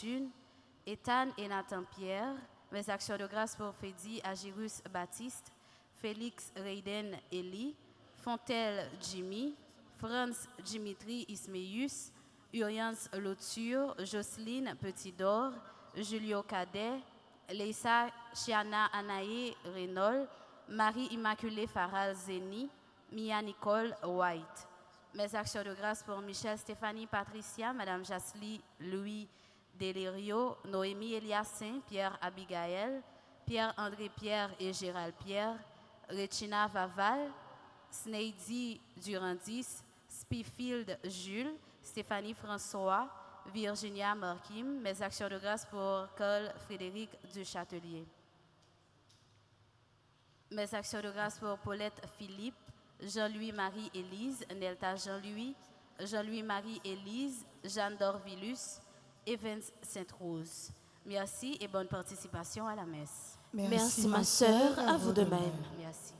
Fortune, Ethan et Nathan Pierre, mes actions de grâce pour Fédi Agirus Baptiste, Félix Rayden Eli, Fontel Jimmy, Franz Dimitri Ismeus, Urians Loture, Jocelyne Petitdor, Julio Cadet, Leissa Chiana Anaé Renault, Marie-Immaculée Faral Zeni, Mia Nicole White. Mes actions de grâce pour Michel Stéphanie Patricia, Madame Jasly Louis Delirio, Noémie Eliassin, Pierre Abigail, Pierre-André Pierre et Gérald Pierre, Regina Vaval, Sneidy Durandis, Spifield Jules, Stéphanie François, Virginia Marquim. Mes actions de grâce pour Carl Frédéric Duchâtelier. Mes actions de grâce pour Paulette Philippe, Jean-Louis Marie-Élise, Nelta Jean-Louis, Jean-Louis Marie-Élise, Jeanne Dorvilus, Evans Sainte-Rose. Merci et bonne participation à la messe. Merci ma sœur, à vous de même. Merci.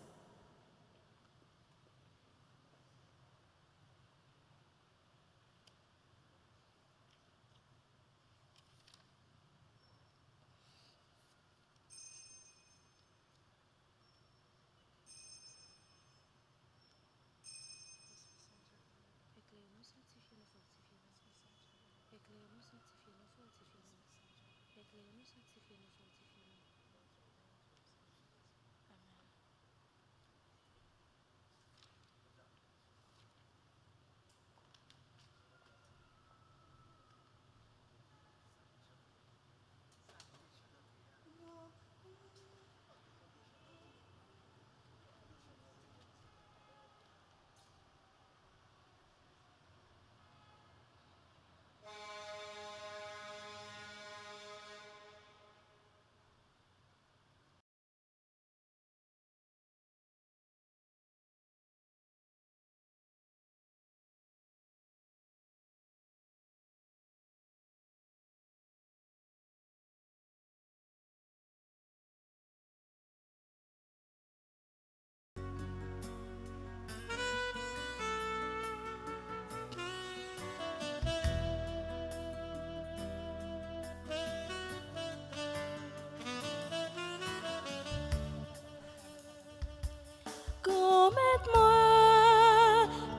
Commettre-moi,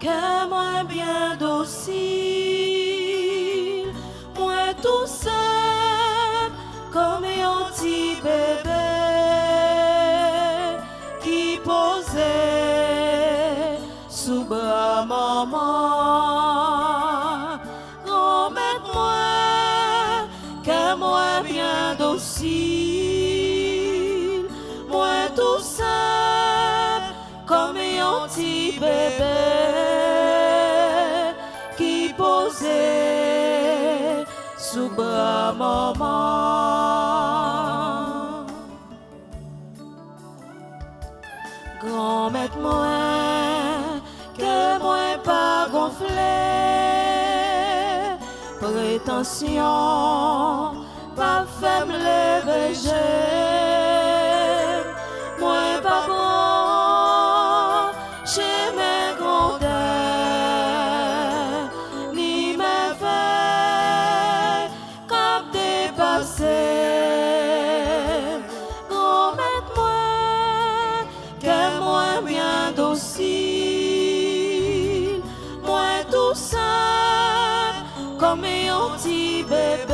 que moi bien docile, moi tout seul, comme un petit bébé qui posait sous bras maman. Commettre-moi, que moi bien docile, moi tout seul, comme un petit bébé qui posait sous bras maman. Grand-mère moi, que moi pas gonflé, prétention, pas faible lever, moi pas grand, chez mes grandeurs, ni mes faits, comme dépassé. Grand-mère moi, que moi bien docile, moi tout seul, comme un petit bébé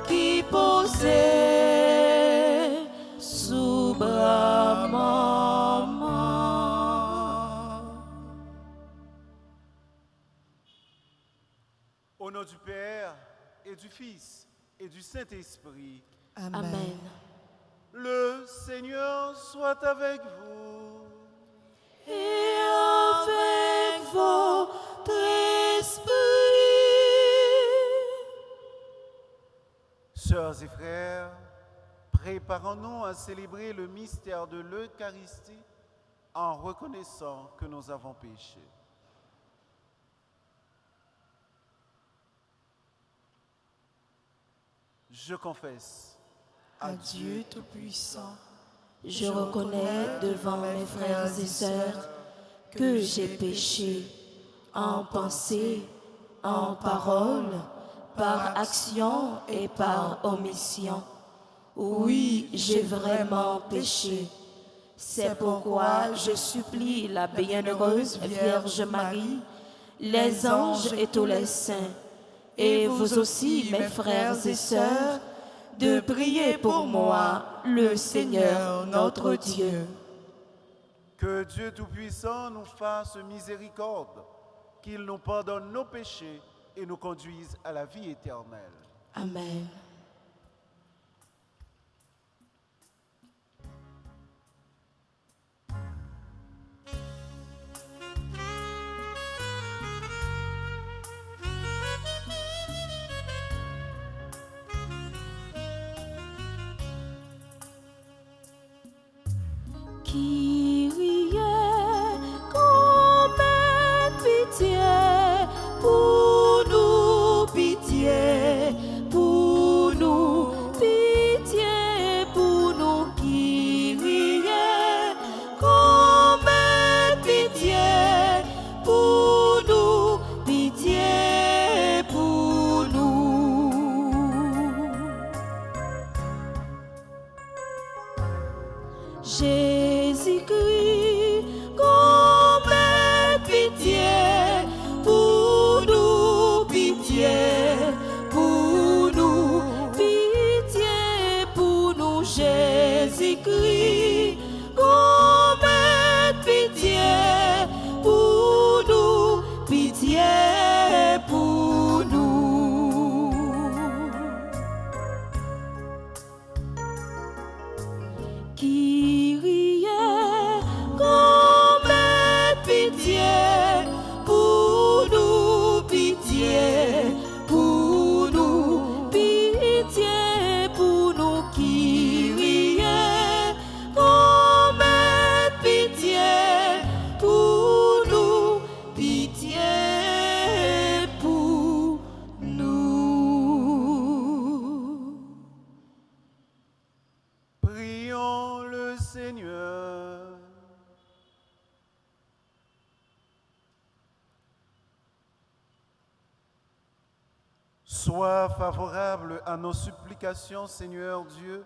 qui posait sous bras maman. Au nom du Père et du Fils et du Saint-Esprit. Amen. Le Seigneur soit avec vous. Et avec votre esprit. Sœurs et frères, préparons-nous à célébrer le mystère de l'Eucharistie en reconnaissant que nous avons péché. Je confesse À Dieu Tout-Puissant, je reconnais devant mes frères et sœurs que j'ai péché en pensée, en parole, par action et par omission. Oui, j'ai vraiment péché. C'est pourquoi je supplie la bienheureuse Vierge Marie, les anges et tous les saints, et vous aussi, mes frères et sœurs, de prier pour moi, le Seigneur notre Dieu. Que Dieu Tout-Puissant nous fasse miséricorde, qu'il nous pardonne nos péchés et nous conduise à la vie éternelle. Amen. Kyrie, comme pitié pour nous, pitié pour nous, pitié pour nous, Kyrie, comme pitié pour nous, pitié pour nous. Jésus-Christ, comme pitié pour nous, pitié pour nous, pitié pour nous, Jésus-Christ, comme pitié pour nous, pitié pour nous. Kyrie, comme pitié pour nous, pitié pour nous, pitié pour nous, Kyrie, comme pitié pour nous, pitié pour nous. Prions le Seigneur. Sois favorable à nos supplications, Seigneur Dieu.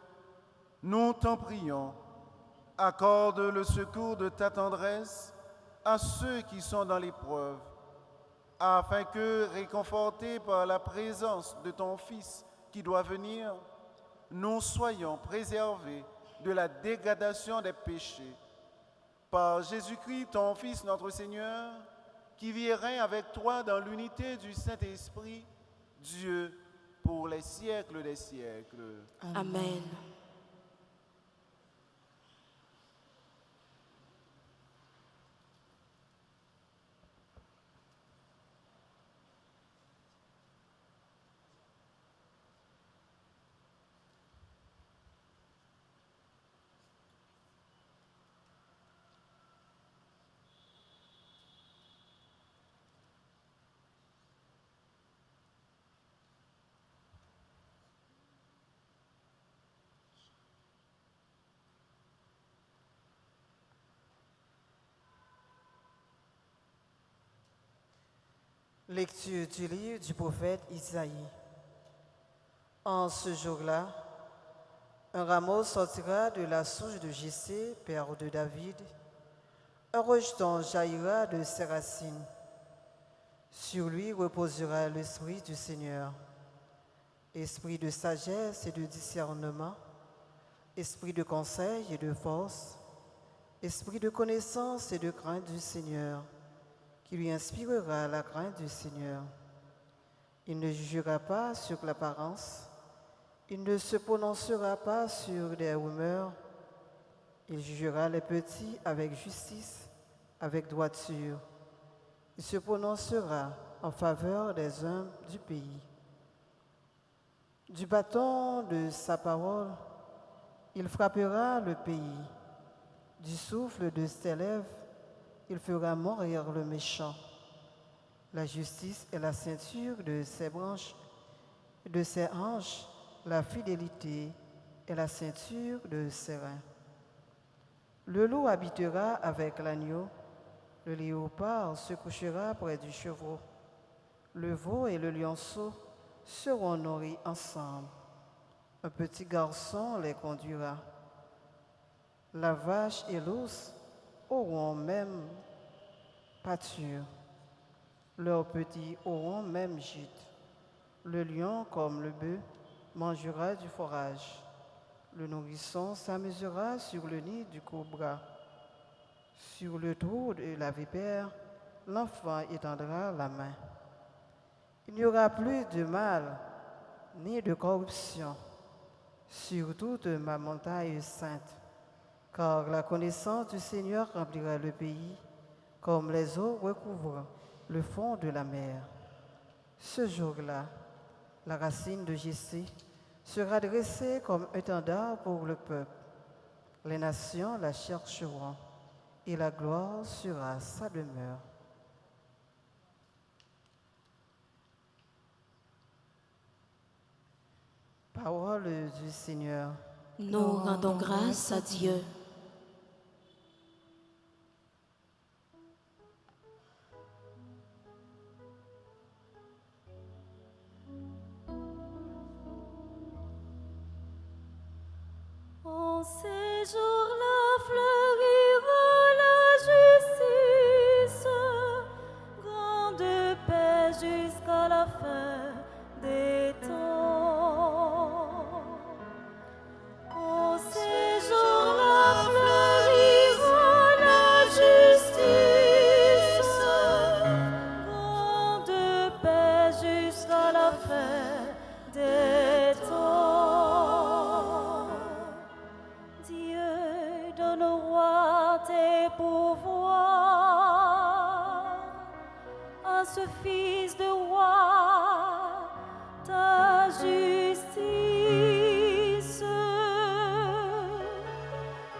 Nous t'en prions. Accorde le secours de ta tendresse à ceux qui sont dans l'épreuve, afin que, réconfortés par la présence de ton Fils qui doit venir, nous soyons préservés de la dégradation des péchés. Par Jésus-Christ, ton Fils, notre Seigneur, qui vit et règne avec toi dans l'unité du Saint-Esprit, Dieu, pour les siècles des siècles. Amen. Lecture du livre du prophète Isaïe. En ce jour-là, un rameau sortira de la souche de Jessé, père de David. Un rejeton jaillira de ses racines. Sur lui reposera l'esprit du Seigneur, esprit de sagesse et de discernement, esprit de conseil et de force, esprit de connaissance et de crainte du Seigneur, qui lui inspirera la crainte du Seigneur. Il ne jugera pas sur l'apparence, il ne se prononcera pas sur des rumeurs, il jugera les petits avec justice, avec droiture. Il se prononcera en faveur des humbles du pays. Du bâton de sa parole, il frappera le pays. Du souffle de ses lèvres, il fera mourir le méchant. La justice est la ceinture de ses branches, de ses hanches, la fidélité est la ceinture de ses reins. Le loup habitera avec l'agneau, le léopard se couchera près du chevreau. Le veau et le lionceau seront nourris ensemble. Un petit garçon les conduira. La vache et l'ours auront même pâture. Leurs petits auront même gîte. Le lion, comme le bœuf, mangera du fourrage. Le nourrisson s'amusera sur le nid du cobra. Sur le trou de la vipère, l'enfant étendra la main. Il n'y aura plus de mal ni de corruption sur toute ma montagne sainte, car la connaissance du Seigneur remplira le pays comme les eaux recouvrent le fond de la mer. Ce jour-là, la racine de Jessé sera dressée comme un étendard pour le peuple. Les nations la chercheront et la gloire sera sa demeure. Parole du Seigneur. Nous rendons grâce à Dieu. En ces jours-là fleurira la justice, grande paix jusqu'à la fin des temps. En ces jours-là fleurira la justice, grande paix jusqu'à la fin des temps. Dieu donne au roi tes pouvoirs, à ce fils de roi ta justice,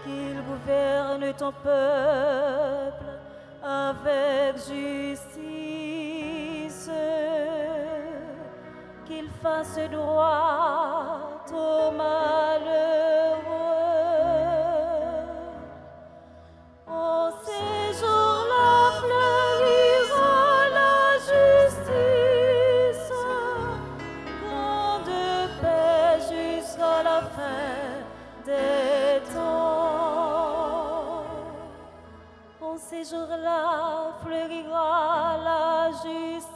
qu'il gouverne ton peuple avec justice, qu'il fasse droit au malheureux. En ces jours-là fleurira la justice, grande paix jusqu'à la fin des temps. En ces jours-là fleurira la justice,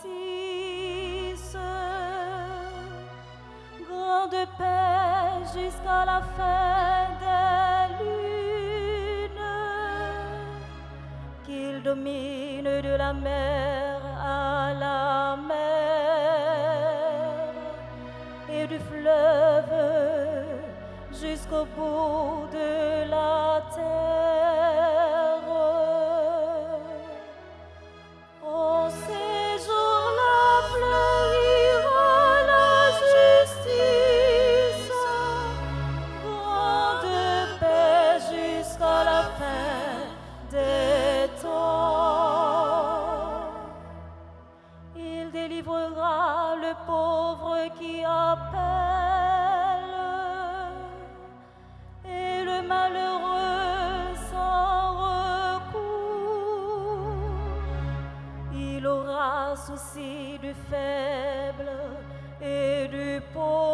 grande paix jusqu'à la fin des lunes, qu'il domine de la mer à la mer et du fleuve jusqu'au bout de la terre. En ces jours-là fleurira la justice, grande paix jusqu'à la fin des temps. Il délivrera le pauvre qui appelle et le malheureux sans recours. Il aura souci du faible et du pauvre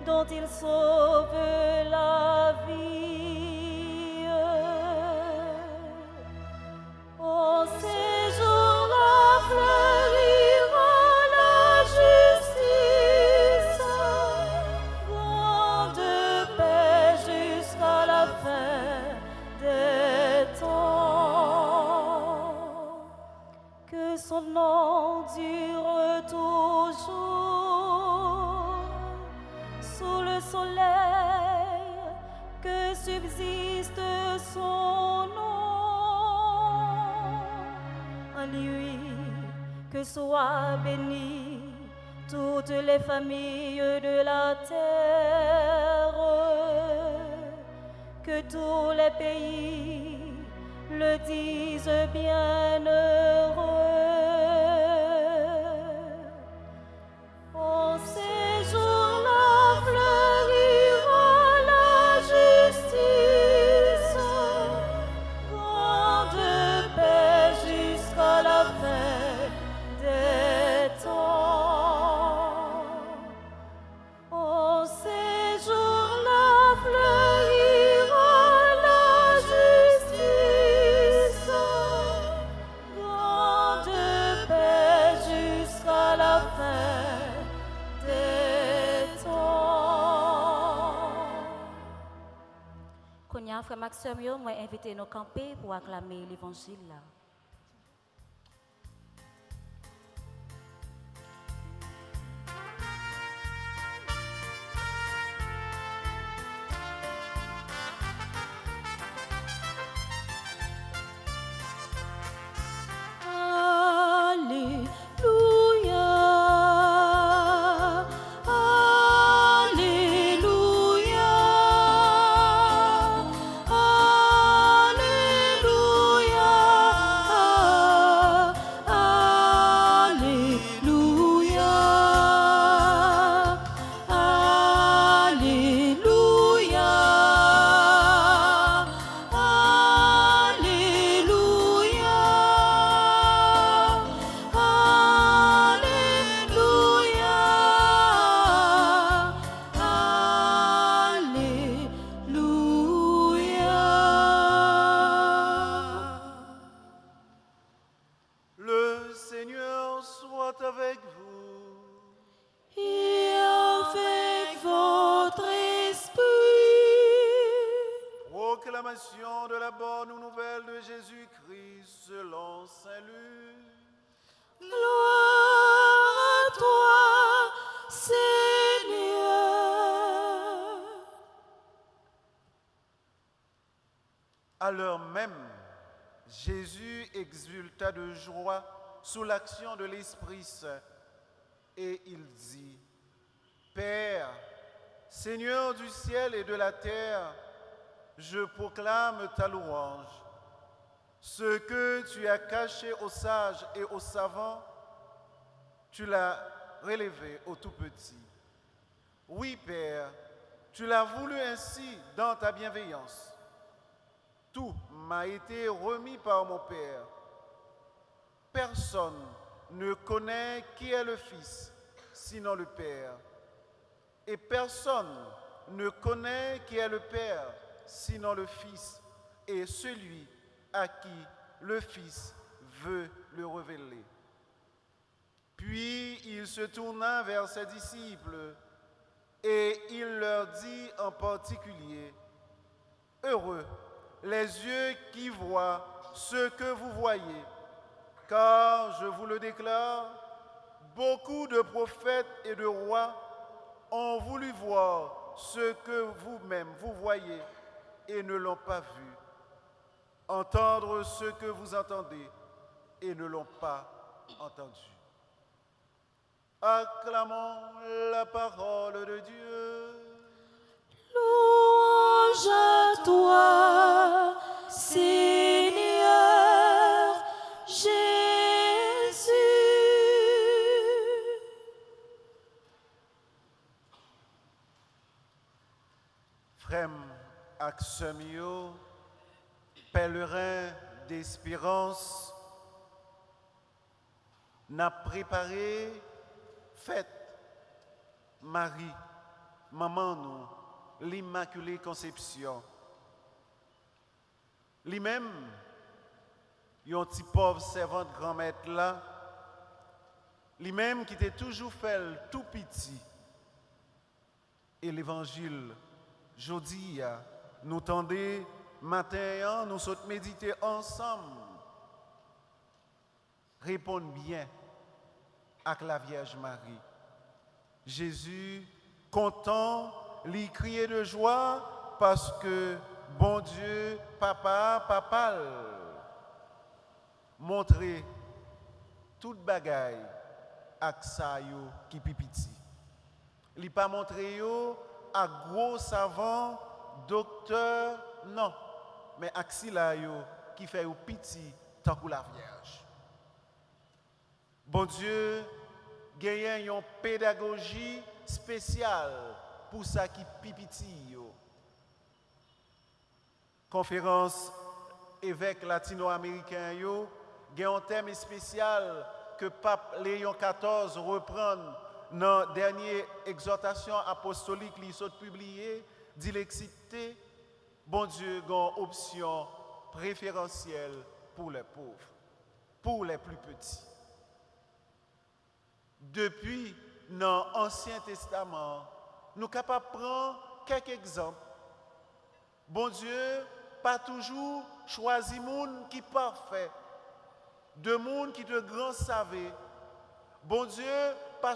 dont il sauve la vie. En ces jours-là fleurira la justice, grande paix jusqu'à la fin des temps. Que son nom dure toujours sous le soleil, que subsiste son nom. En lui, que soient bénies toutes les familles de la terre, que tous les pays le disent bienheureux. En ces jours-là fleurira la justice, grande paix Konya, frère Maxime, moi invité nos camper pour acclamer l'évangile là. Le Seigneur soit avec vous. Et avec votre esprit. Proclamation de la bonne nouvelle de Jésus-Christ selon Saint Luc. Gloire à toi, Seigneur. À l'heure même, Jésus exulta de joie sous l'action de l'Esprit Saint et il dit, Père, Seigneur du ciel et de la terre, je proclame ta louange. Ce que tu as caché aux sages et aux savants, tu l'as relevé aux tout petits. Oui, Père, tu l'as voulu ainsi dans ta bienveillance. Tout m'a été remis par mon Père. Personne ne connaît qui est le Fils, sinon le Père. Et personne ne connaît qui est le Père, sinon le Fils, et celui à qui le Fils veut le révéler. Puis il se tourna vers ses disciples et il leur dit en particulier, « Heureux les yeux qui voient ce que vous voyez, car je vous le déclare, beaucoup de prophètes et de rois ont voulu voir ce que vous-même vous voyez et ne l'ont pas vu, entendre ce que vous entendez et ne l'ont pas entendu. » Acclamons la parole de Dieu. Louange à toi, Seigneur Jésus. Frères ak sœurs yo, pèlerins d'espérance, n'a préparé fête Marie, maman nous, l'Immaculée Conception. Lui-même, yon petit pauvre servante grand-mère là, lui-même qui était toujours fait tout petit. Et l'évangile, jodi, nous tendez matin, nous sommes méditer ensemble. Répondre bien avec la Vierge Marie. Jésus, content, lui criait de joie parce que bon Dieu, papa, montrer toute bagaille ak sa yo qui pipiti. Li pas montré yo à gros savant, docteur, non, mais ak si la yo qui fait yo piti tant que la Vierge. Bon Dieu, gagne une pédagogie spéciale pour ça qui pipiti yo. Conférence évêque latino-américain yo, gagne un thème spécial que pape Léon XIV reprend dans la dernière exhortation apostolique qui sont publiée, dit l'excité, bon Dieu, a une option préférentielle pour les pauvres, pour les plus petits. Depuis l'Ancien Testament, nous sommes capables de prendre quelques exemples Bon Dieu, pas toujours choisi monde qui parfait, de monde qui te grand savait. Bon Dieu, pas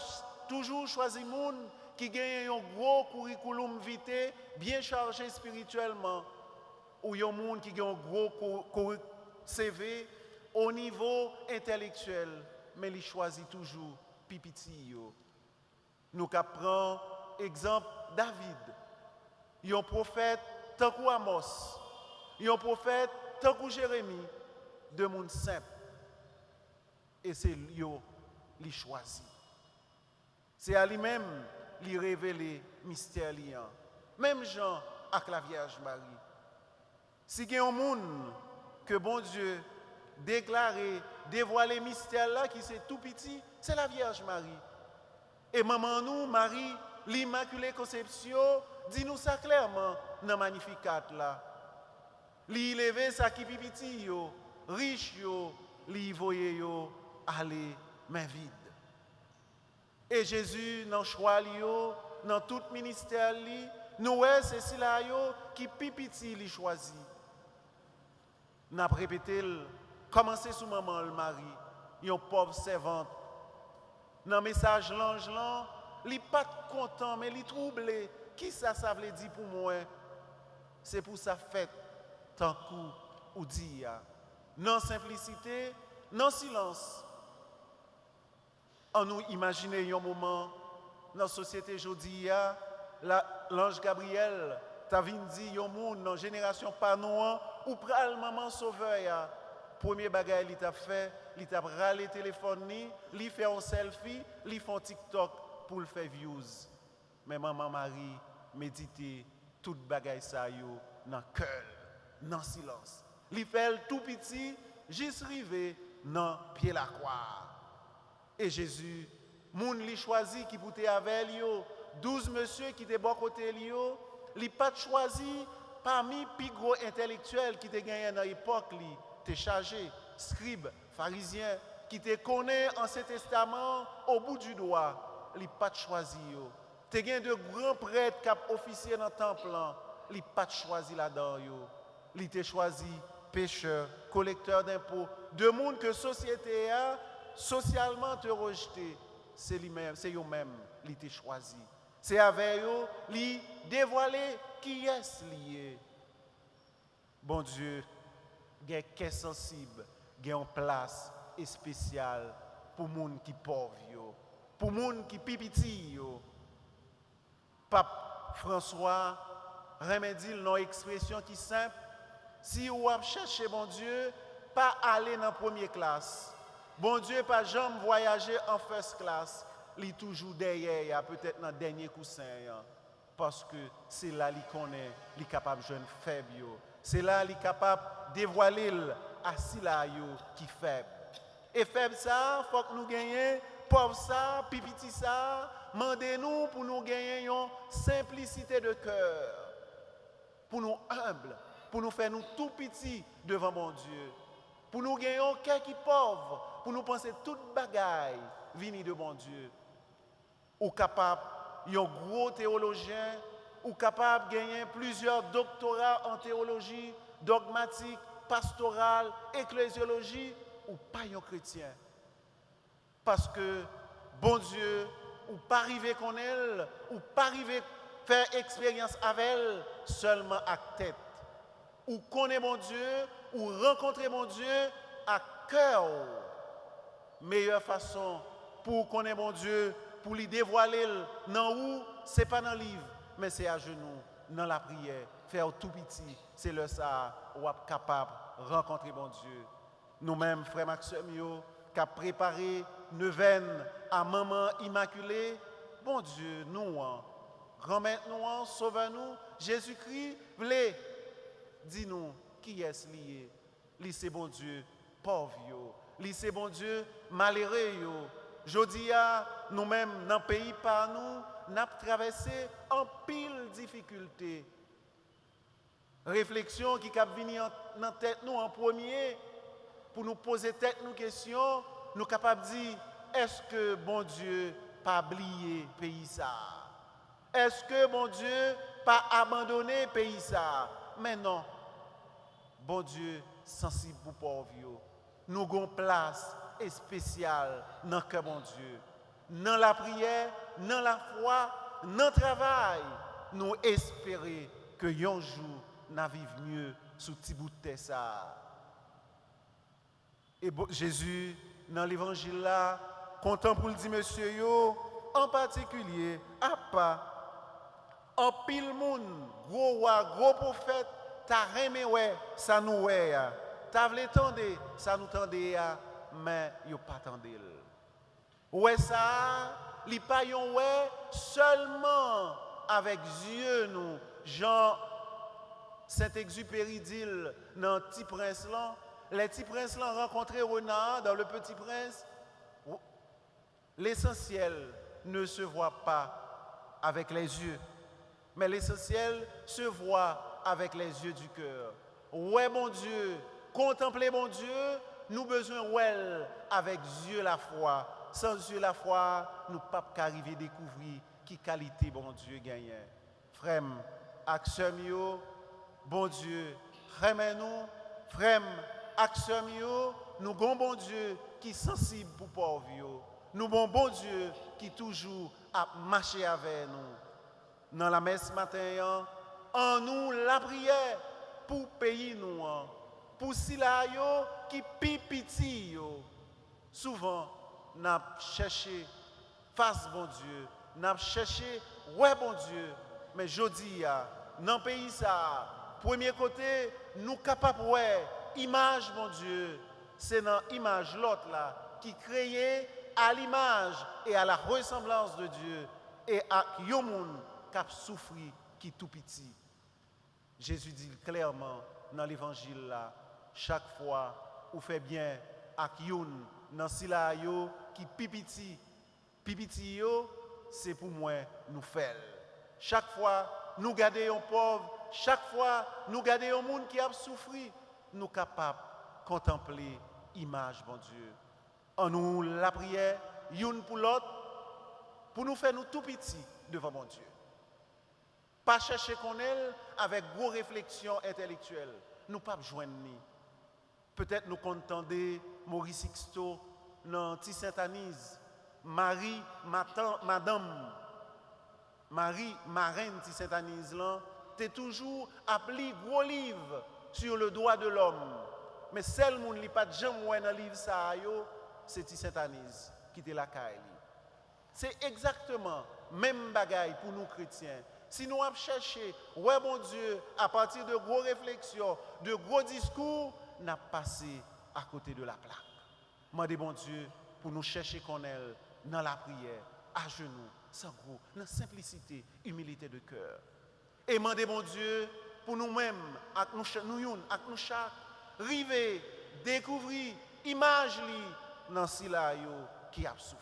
toujours choisi monde qui gagne un gros curriculum vitae bien chargé spirituellement, ou un monde qui gagne un gros CV au niveau intellectuel, mais il choisit toujours pipiti. Nous prenons exemple David, un prophète tant que Amos, un prophète tant que Jérémie, de monde simple. Et c'est lui qui choisit. C'est à lui-même lui révéler mystère liant. Même Jean avec la Vierge Marie. Si il y a un monde que bon Dieu déclaré, dévoilé mystère là qui c'est tout petit, c'est la Vierge Marie. Et maman nous, Marie, l'Immaculée Conception, dit-nous ça clairement dans Magnificat là. Li levé ça qui petit yo, riche yo, li voye yo aller main vide. Et Jésus dans choix yo, dans tout ministère li, nous c'est cela yo qui petit li choisi. N'a répété commencer sous maman le Marie, une pauvre servante. Dans message l'ange là, li pas content mais li troublé. Qui ça veut dire pour moi? C'est pour sa fête tant coup ou dit non simplicité, non silence. On nous imaginer un moment dans la société aujourd'hui, l'ange Gabriel t'a vu dire un monde dans génération pas noire ou pral maman sauveur. Premier bagage il t'a fait, il t'a râlé téléphone il fait un selfie, il fait un TikTok pour le faire views. Mais maman Marie méditer tout bagage ça yo dans cœur, dans silence. Il fait tout petit, juste rivé dans pied la croix. Et Jésus, moun li choisi qui poutait avec lui, 12 monsieur qui étaient bon côté lui, li pas choisi parmi plus gros intellectuels qui étaient gagné dans l'époque li, t'es chargé, scribe, pharisien qui te connaît Ancien Testament au bout du doigt, li pas choisi yo. T'es gagné de grands prêtres qui officier dans le temple, li pas choisi là-dedans yo. Li te choisi pécheur, collecteur d'impôts, de monde que société a socialement te rejeté, c'est lui-même, c'est eux-mêmes qui t'ont choisi. C'est avec eux qui dévoiler qui est lié. Bon Dieu, il y a un cœur sensible, il y a une place spéciale pour les gens qui sont pauvres, pour les gens qui sont petits. Pape François remédie une expression qui est simple. Si vous cherchez bon Dieu, pas aller dans la première classe. Bon Dieu, pas jamais voyager en first class. Il est toujours derrière, peut-être dans le dernier coussin. Parce que c'est là qu'il connaît, il est capable de jouer faible. C'est là qu'il est capable de dévoiler assis là qui est faible. Et faible ça, il faut que nous gagnions, pauvre ça, pipiti ça, demandez-nous pour nous gagner une simplicité de cœur. Pour nous humbles, pour nous faire nous tout petits devant mon Dieu. Pour nous gagner un cœur qui est pauvre, pour nous penser toute bagaille venir de mon Dieu. Ou capable, un gros théologien, ou capable de gagner plusieurs doctorats en théologie, dogmatique, pastorale, ecclésiologie, ou pas un chrétien. Parce que, bon Dieu, ou pas arriver qu'on elle, ou pas arriver faire expérience avec elle, seulement à tête. Ou connaître mon Dieu, ou rencontrer mon Dieu à cœur. Meilleure façon pour connaître mon Dieu, pour lui dévoiler, non où, c'est pas dans le livre, mais c'est à genoux, dans la prière, faire tout petit, c'est le ça, ou être capable de rencontrer mon Dieu. Nous-mêmes, frères Maxime, qui a préparé neuvaine à maman immaculée, bon Dieu, nous, remettez-nous, sauvez-nous, Jésus-Christ, voulez, dis-nous, qui est-ce lié? Li c'est bon Dieu, pauvre yo. Li c'est bon Dieu, malheureux yo. Jodi a, nous-mêmes, dans le pays par nous, n'a traversé en pile difficulté. Réflexion qui cap venir dans tête nous en premier, pour nous poser tête nous questions, nous capables de dire, est-ce que bon Dieu pas oublié pays ça? Est-ce que bon Dieu pas abandonner le pays ça. Mais non, bon Dieu, sensible pour pauvres, nous avons place spéciale dans le cœur, bon Dieu. Dans la prière, dans la foi, dans le travail, nous espérons que un jour, nous vivons mieux sous petit bout de terre ça. Et Jésus, dans l'évangile là, content pour le dire, monsieur, yo, en particulier, à pas, en pile monde, gros roi, gros prophète, t'as remé ouais, ça nous ouais, t'as voulu tendre, ça nous tendait, mais yo pas tendé. Ouais ça, li pa yon ouais seulement avec Dieu nous, Jean Saint-Exupéry dit dans Petit Prince là, les petits princes l'ont rencontré Renard dans le Petit Prince. L'essentiel ne se voit pas avec les yeux, mais l'essentiel se voit avec les yeux du cœur. Ouais, mon Dieu, contempler mon Dieu, nous besoin ouais avec Dieu la foi. Sans Dieu la foi, nous ne pouvons pas arriver à découvrir qui qualité bon Dieu gagne. Frère, action bon Dieu, remets-nous, frère, action nous avons bon Dieu qui est sensible pour pauvres. Nous avons bon Dieu qui toujours a marché avec nous. Dans la messe matin, en nous la prière pour payer nous, pour ceux qui pipiti. Souvent, nous avons cherché face bon Dieu, nous avons cherché ouais bon Dieu, mais je dis, dans le pays, ça, premier côté, nous sommes capables ouais, image bon Dieu, c'est dans l'image l'autre là, qui créée à l'image et à la ressemblance de Dieu et à Yomoun qui a souffert qui tout petit. Jésus dit clairement dans l'évangile là, chaque fois où fait bien à Youn dans sila yo qui pipiti yo, c'est pour moi nous faire. Chaque fois nous gardons un pauvre, chaque fois nous gardons un monde qui a souffert, nous sommes capables de contempler l'image bon Dieu. En nous la prière, une pour l'autre, pour nous faire nous tout petits devant mon Dieu. Pas chercher qu'on est avec gros réflexions intellectuelles. Nous ne pouvons pas joindre ni. Peut-être nous contender Maurice Sixto dans Sainte-Anise, Marie, Madame, Marie, marraine Sainte-Anise là, tu es toujours appelé gros livre sur le droit de l'homme. Mais celle qui n'a pas jamais dans le livre ça, c'est Sainte-Anise qui était la caille. C'est exactement même bagaille pour nous chrétiens. Si nous avons cherché, ouais bon Dieu, à partir de gros réflexions, de gros discours, nous avons passé à côté de la plaque. Demandez bon Dieu pour nous chercher qu'on est dans la prière, à genoux, sans gros, dans simplicité, humilité de cœur. Et demandez bon Dieu pour nous-mêmes, avec nous chaque, river, découvrir, image dans sila yo qui a souffert.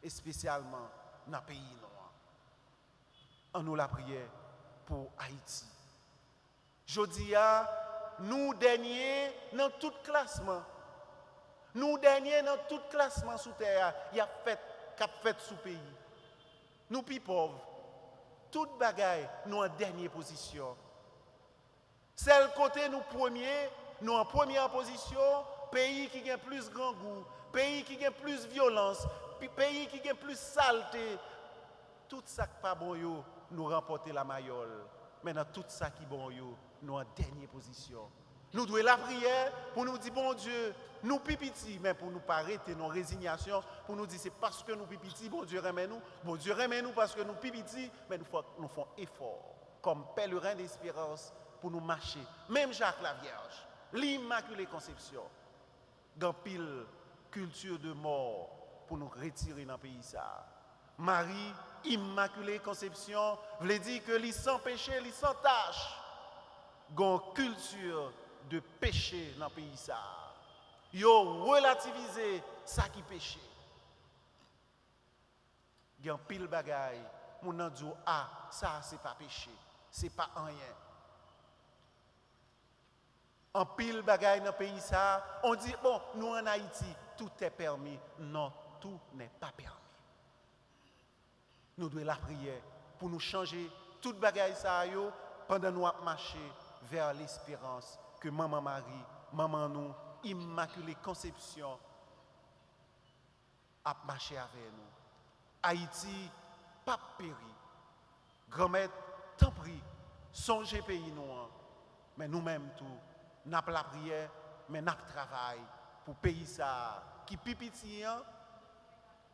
Et spécialement dans le pays noir. En nous la prière pour Haïti. Jodi a nous derniers dans tout classement. Nous derniers dans tout classement sous terre, il y a fait cap fait sous pays. Nous plus pauvres. Toute bagaille nous en dernière position. Celle côté nous premier, nous en première position, pays qui a plus grand goût, pays qui a plus violence, pays qui a plus saleté. Tout ça qui pas bon yo, nous remporter la mayole. Maintenant tout ça qui bon yo, nous en dernière position. Nous devons la prière pour nous dire bon Dieu, nous pipiti, mais pour nous pas arrêter nos résignations, pour nous dire c'est parce que nous pipiti, bon Dieu remet nous, parce que nous pipiti, mais nous faisons effort comme pèlerin d'espérance pour nous marcher. Même Jacques la Vierge, l'Immaculée Conception, dans pile culture de mort pour nous retirer dans le pays ça. Marie, Immaculée Conception, veut dire que les sans péché, les sans tâche, une culture de péché dans le pays ça. Yo relativiser ça qui péché. Il y a un pile bagaille, mon nan dit ça c'est pas péché, c'est pas rien. En pile bagaille dans le pays ça, on dit bon, nous en Haïti, tout est permis. Non, tout n'est pas permis. Nous devons la prière pour nous changer toute bagaille ça yo pendant nous marcher vers l'espérance que maman Marie, maman nous, Immaculée Conception a marché avec nous. Haïti pas péri. Grand-mère, tant pris, songez pays nous, mais nous-mêmes tout, n'a pas la prière, mais n'a pas travail pour pays ça qui pipiti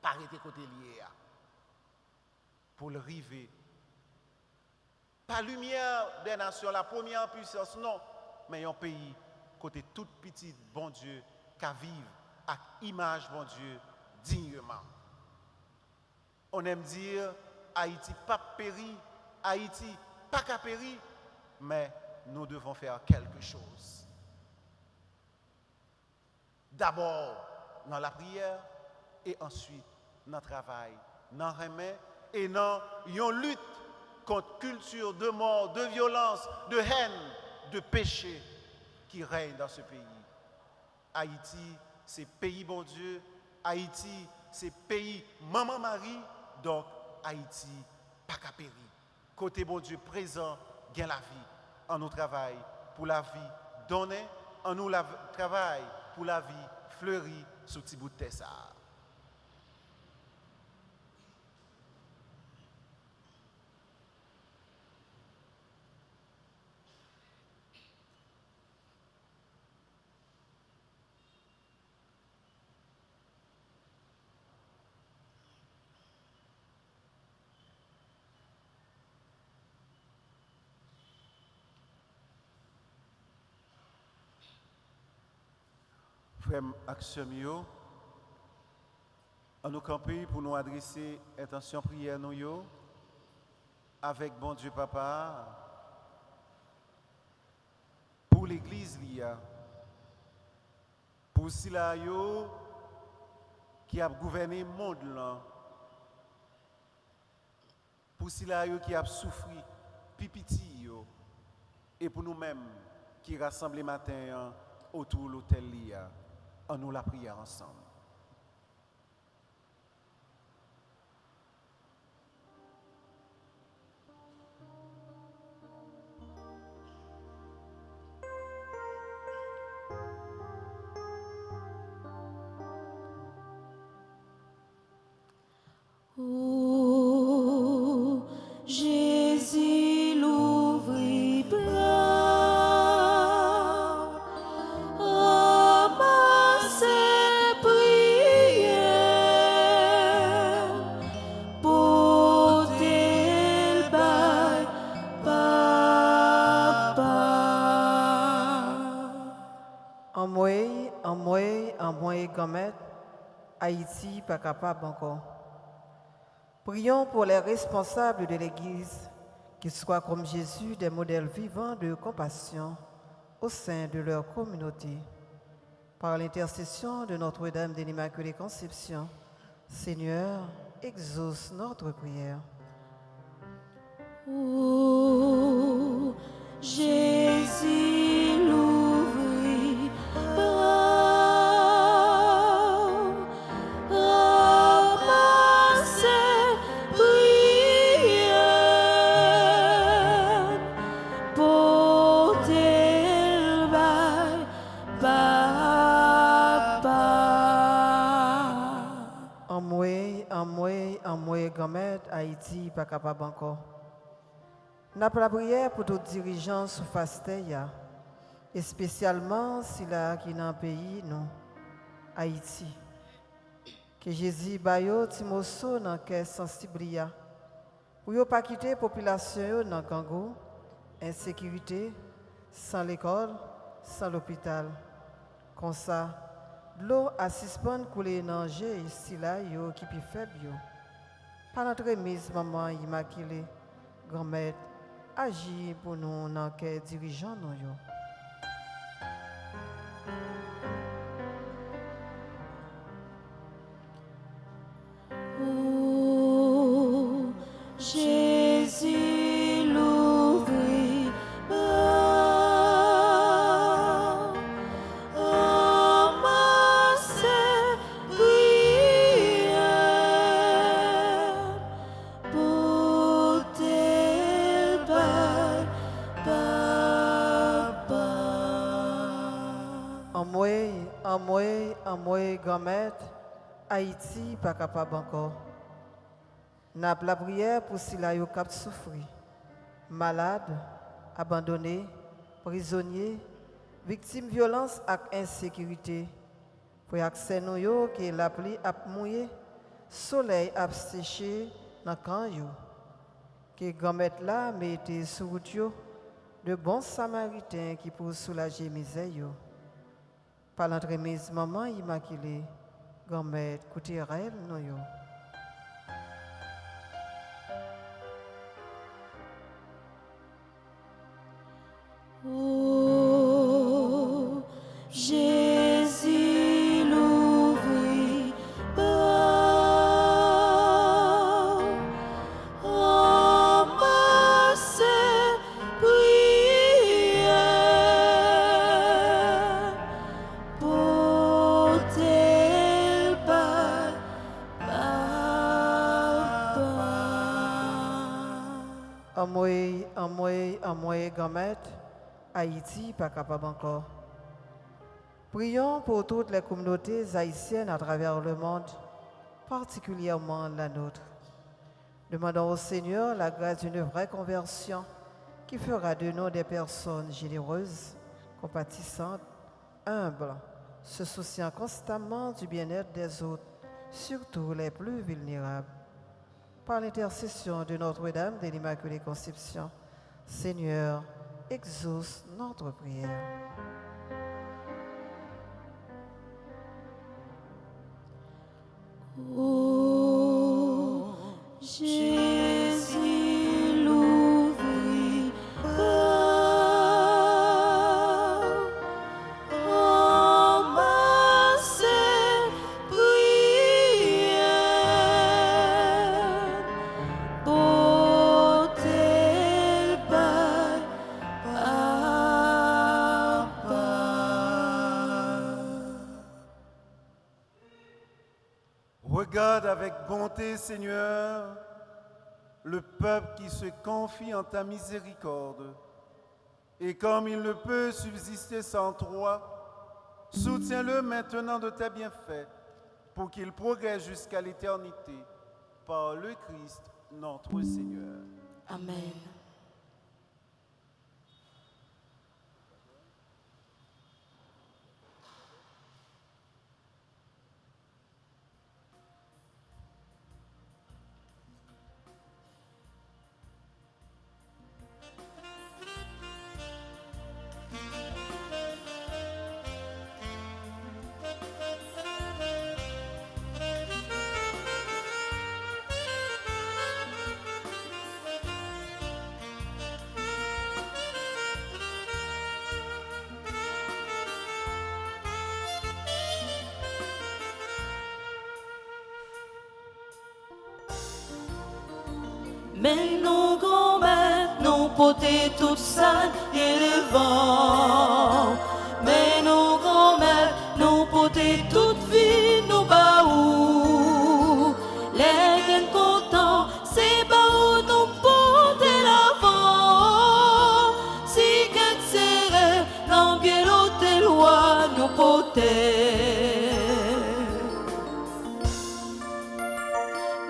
pas arrêter côté lié pour le river. Pas lumière des nations, la première puissance, non, mais un pays côté tout petit bon Dieu qui vivre à image bon Dieu dignement. On aime dire Haïti pas péri, Haïti pas qu'à péri, mais nous devons faire quelque chose. D'abord dans la prière et ensuite dans le travail, dans le remède et dans une lutte contre culture de mort, de violence, de haine, de péché qui règne dans ce pays. Haïti, c'est pays bon Dieu. Haïti, c'est pays Maman Marie. Donc, Haïti, pas qu'à périr. Côté bon Dieu présent, gain la vie. En nous travail pour la vie donnée, en nous travail pour la vie fleurie sous petit bout de terre. Frère Action, en nous camper pour nous adresser intention prière nous yo, avec bon Dieu Papa pour l'église lia, pour cela yo qui a gouverné le monde là, pour cela yo qui a souffert pipiti yo, et pour nous-mêmes qui rassemblés matin autour de l'hôtel lia. En nous la prière ensemble. Oh, Jésus l'ouvrit bras, amassez prières, portez le bail, papa. En moi, Gomet, Haïti pas capable encore. Prions pour les responsables de l'Église, qu'ils soient comme Jésus des modèles vivants de compassion au sein de leur communauté. Par l'intercession de Notre-Dame de l'Immaculée Conception, Seigneur, exauce notre prière. Oh, Jésus l'ouvrit bras, amassez prières, portez le bail, papa. En moi, Gomet, Haïti pas capable encore. N'a pas la prière pour tous les dirigeants sous Fasteya, et spécialement si là qui dans le pays, nous, Haïti. Que Jésus bayo Timoso dans cœur sensible pour ne pas quitter la population dans gango, insécurité, sans l'école, sans l'hôpital. Comme ça, l'eau a suspend couler dans l'enjeu ici là yo qui plus faible yo. Par notre mise maman immaculée, grand-mère, agis pour nous dans quel dirigeant nous yo. Oh, Jésus l'ouvrit bras, amassez prières, portez en moi, grand-mère, Haïti pas capable encore. N'a la prière pour si la yo cap souffrir. Malade, abandonné, prisonnier, victime de violence et insécurité. Pour accès nous yo que la pluie a mouillé, soleil a séché dans camp yo. Que grand-mère là mette sur route yo de bons samaritains qui pour soulager misère yo. Par l'entremise maman immaculée, grand-mère couturière nous yo. Oh, Jésus l'ouvrit pas en masse prière portée par papa. En moi, grand-mère, Haïti pas capable encore. Prions pour toutes les communautés haïtiennes à travers le monde, particulièrement la nôtre. Demandons au Seigneur la grâce d'une vraie conversion qui fera de nous des personnes généreuses, compatissantes, humbles, se souciant constamment du bien-être des autres, surtout les plus vulnérables. Par l'intercession de Notre-Dame de l'Immaculée Conception, Seigneur, exauce notre prière. Oh, Jésus l'ouvrit pas en masse prière portée par papa. Regarde avec bonté, Seigneur, le peuple qui se confie en ta miséricorde. Et comme il ne peut subsister sans toi, soutiens-le maintenant de tes bienfaits, pour qu'il progresse jusqu'à l'éternité, par le Christ notre Seigneur. Amen. Mais nos grands-mères nous portaient toutes sales et devant. Mais nos grands-mères nous portaient toutes filles, nous baou. Les graines contents, c'est baou nous portaient l'avant. Si qu'elle serrait, dans bien l'hôtel loi nous portaient.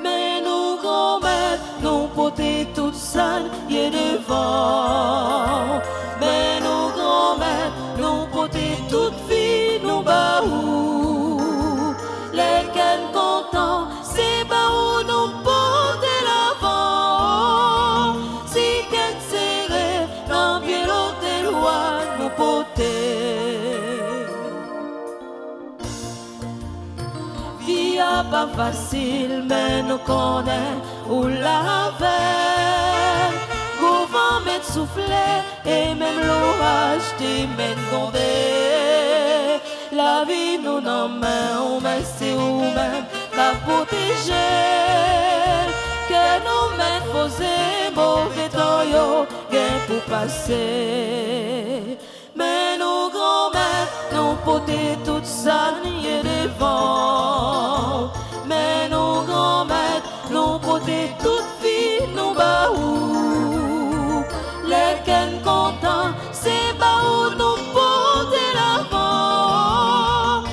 Mais nos grands-mères nous portaient toutes sales et devant. Mais nos grands-mères nous portaient toutes filles, nous baou. Lesquelles contents, c'est baou nous portaient l'avant. Si qu'elle serrait, dans bien l'hôtel loi nous portaient. Vie a pas facile, mais nous connaissons où la veille. Gouvant met soufflé et même l'orage te mène gondé. La vie nous n'en main, mais c'est où même la protéger. Que nous mène posé mauvais temps yo, gain pour passer. Mais nos grands-mères nous portaient toutes saliées devant. Mais nos grands-mères nous portaient toutes filles, nous baou. Lesquelles contents, c'est baou nous portaient l'avant.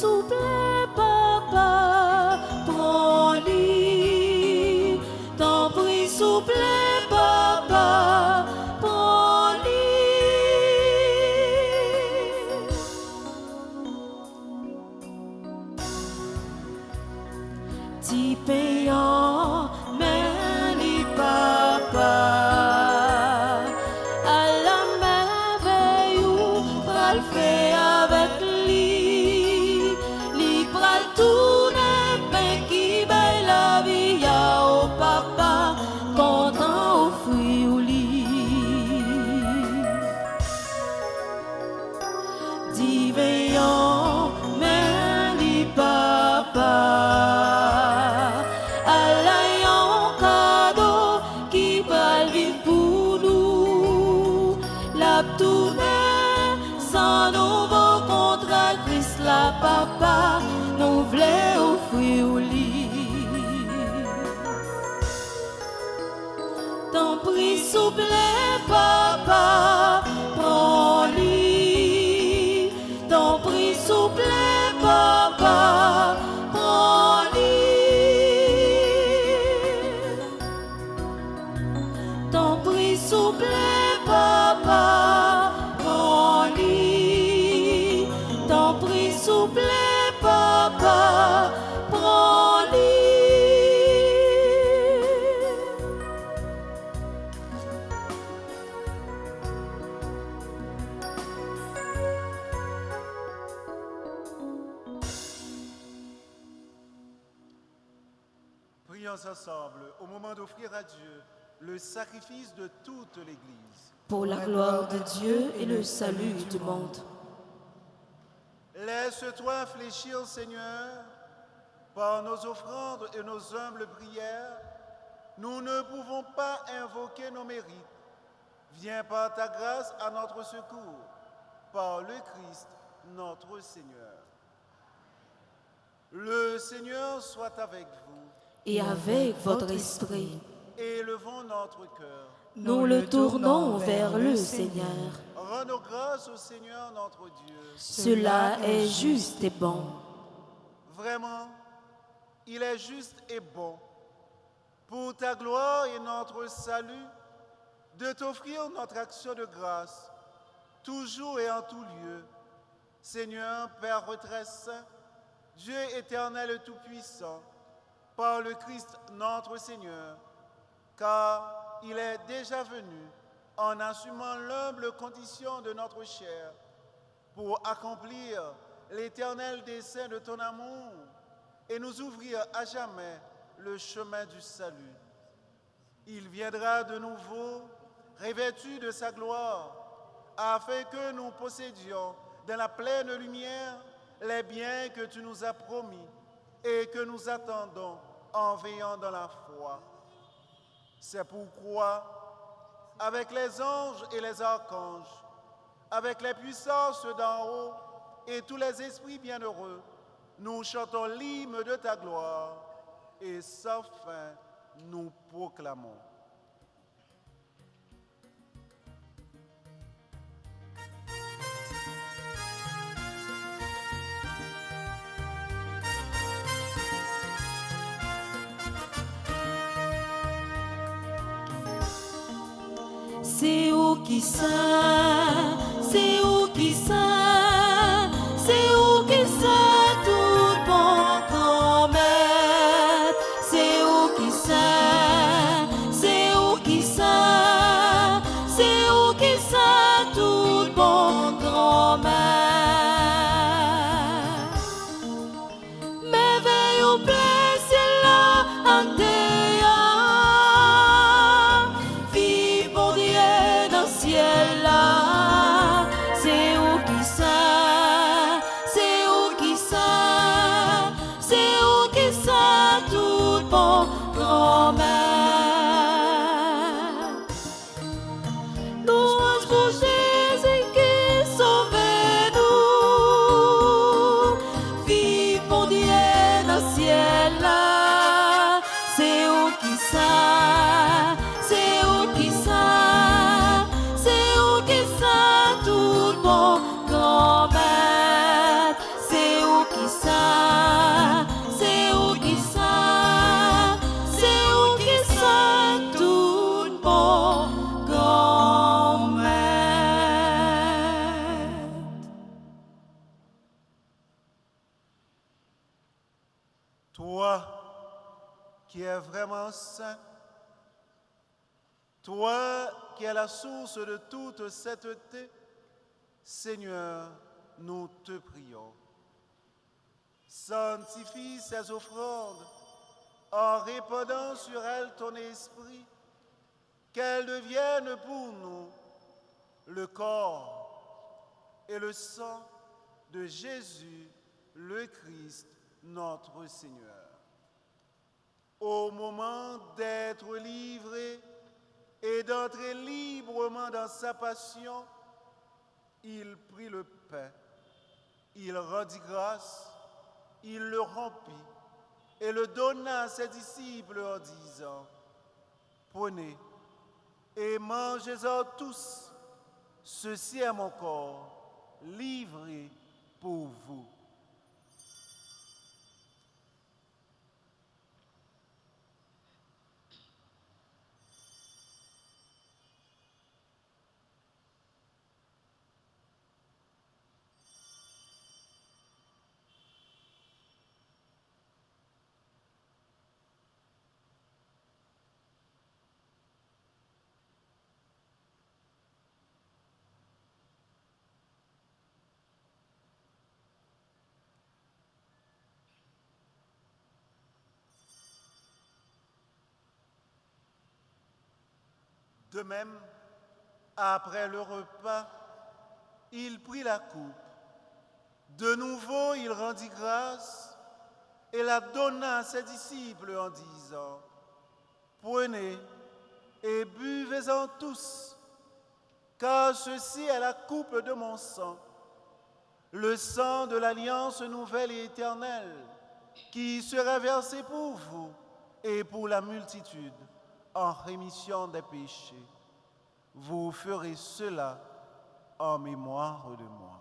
s'il plaît, papa, prends-lui. T'en prie, s'il plaît, papa, prends-lui. Ti payant, mais li papa. À la merveille ou pral fait avec lui. Li pral tout n'est pas qui baille la vie au papa. Content au fruit ou lit. Ti veillant, mais li papa. La papa, nous voulons offrir au lit. T'en prie, s'il plaît, papa, prends-lui. T'en prie, s'il plaît, papa, prends-lui. T'en prie, s'il plaît, papa, prends-lui. T'en prie, s'il plaît, papa, prends-lui. Prions ensemble au moment d'offrir à Dieu le sacrifice de toute l'Église. Pour la gloire de Dieu et le salut du monde. Laisse-toi fléchir, Seigneur, par nos offrandes et nos humbles prières. Nous ne pouvons pas invoquer nos mérites. Viens par ta grâce à notre secours, par le Christ, notre Seigneur. Le Seigneur soit avec vous. Et avec votre esprit, Élevons notre cœur. nous le tournons vers le Seigneur. Rendons grâce au Seigneur notre Dieu. Cela est juste et bon. Vraiment, il est juste et bon, pour ta gloire et notre salut, de t'offrir notre action de grâce, toujours et en tout lieu. Seigneur, Père très saint, Dieu éternel et tout-puissant, par le Christ notre Seigneur, car il est déjà venu en assumant l'humble condition de notre chair pour accomplir l'éternel dessein de ton amour et nous ouvrir à jamais le chemin du salut. Il viendra de nouveau revêtu de sa gloire afin que nous possédions dans la pleine lumière les biens que tu nous as promis et que nous attendons en veillant dans la foi. C'est pourquoi, avec les anges et les archanges, avec les puissances d'en haut et tous les esprits bienheureux, nous chantons l'hymne de ta gloire et sans fin nous proclamons. C'est où qui saint, c'est où qui saint, c'est où qui saint tout bon grand maître. C'est où qui saint, c'est où qui saint, c'est où qui saint tout bon grand maître. Merveille au blessé là en ciel là, c'est où qui saint, c'est où qui saint, c'est où qui saint tout bon grand maître. Louange pour Jésus qui sauve nous, vive mon Dieu dans le ciel là, c'est où qui saint, c'est où qui saint, tout bon grand maître, c'est où qui Toi qui es vraiment saint, toi qui es la source de toute sainteté, Seigneur, nous te prions. Sanctifie ces offrandes en répandant sur elles ton esprit, qu'elles deviennent pour nous le corps et le sang de Jésus, le Christ, notre Seigneur. Au moment d'être livré et d'entrer librement dans sa passion, il prit le pain, il rendit grâce, il le rompit et le donna à ses disciples en disant: Prenez et mangez-en tous, ceci est mon corps, livré pour vous. De même, après le repas, il prit la coupe. De nouveau, il rendit grâce et la donna à ses disciples en disant: Prenez et buvez-en tous, car ceci est la coupe de mon sang, le sang de l'alliance nouvelle et éternelle, qui sera versé pour vous et pour la multitude en rémission des péchés. Vous ferez cela en mémoire de moi.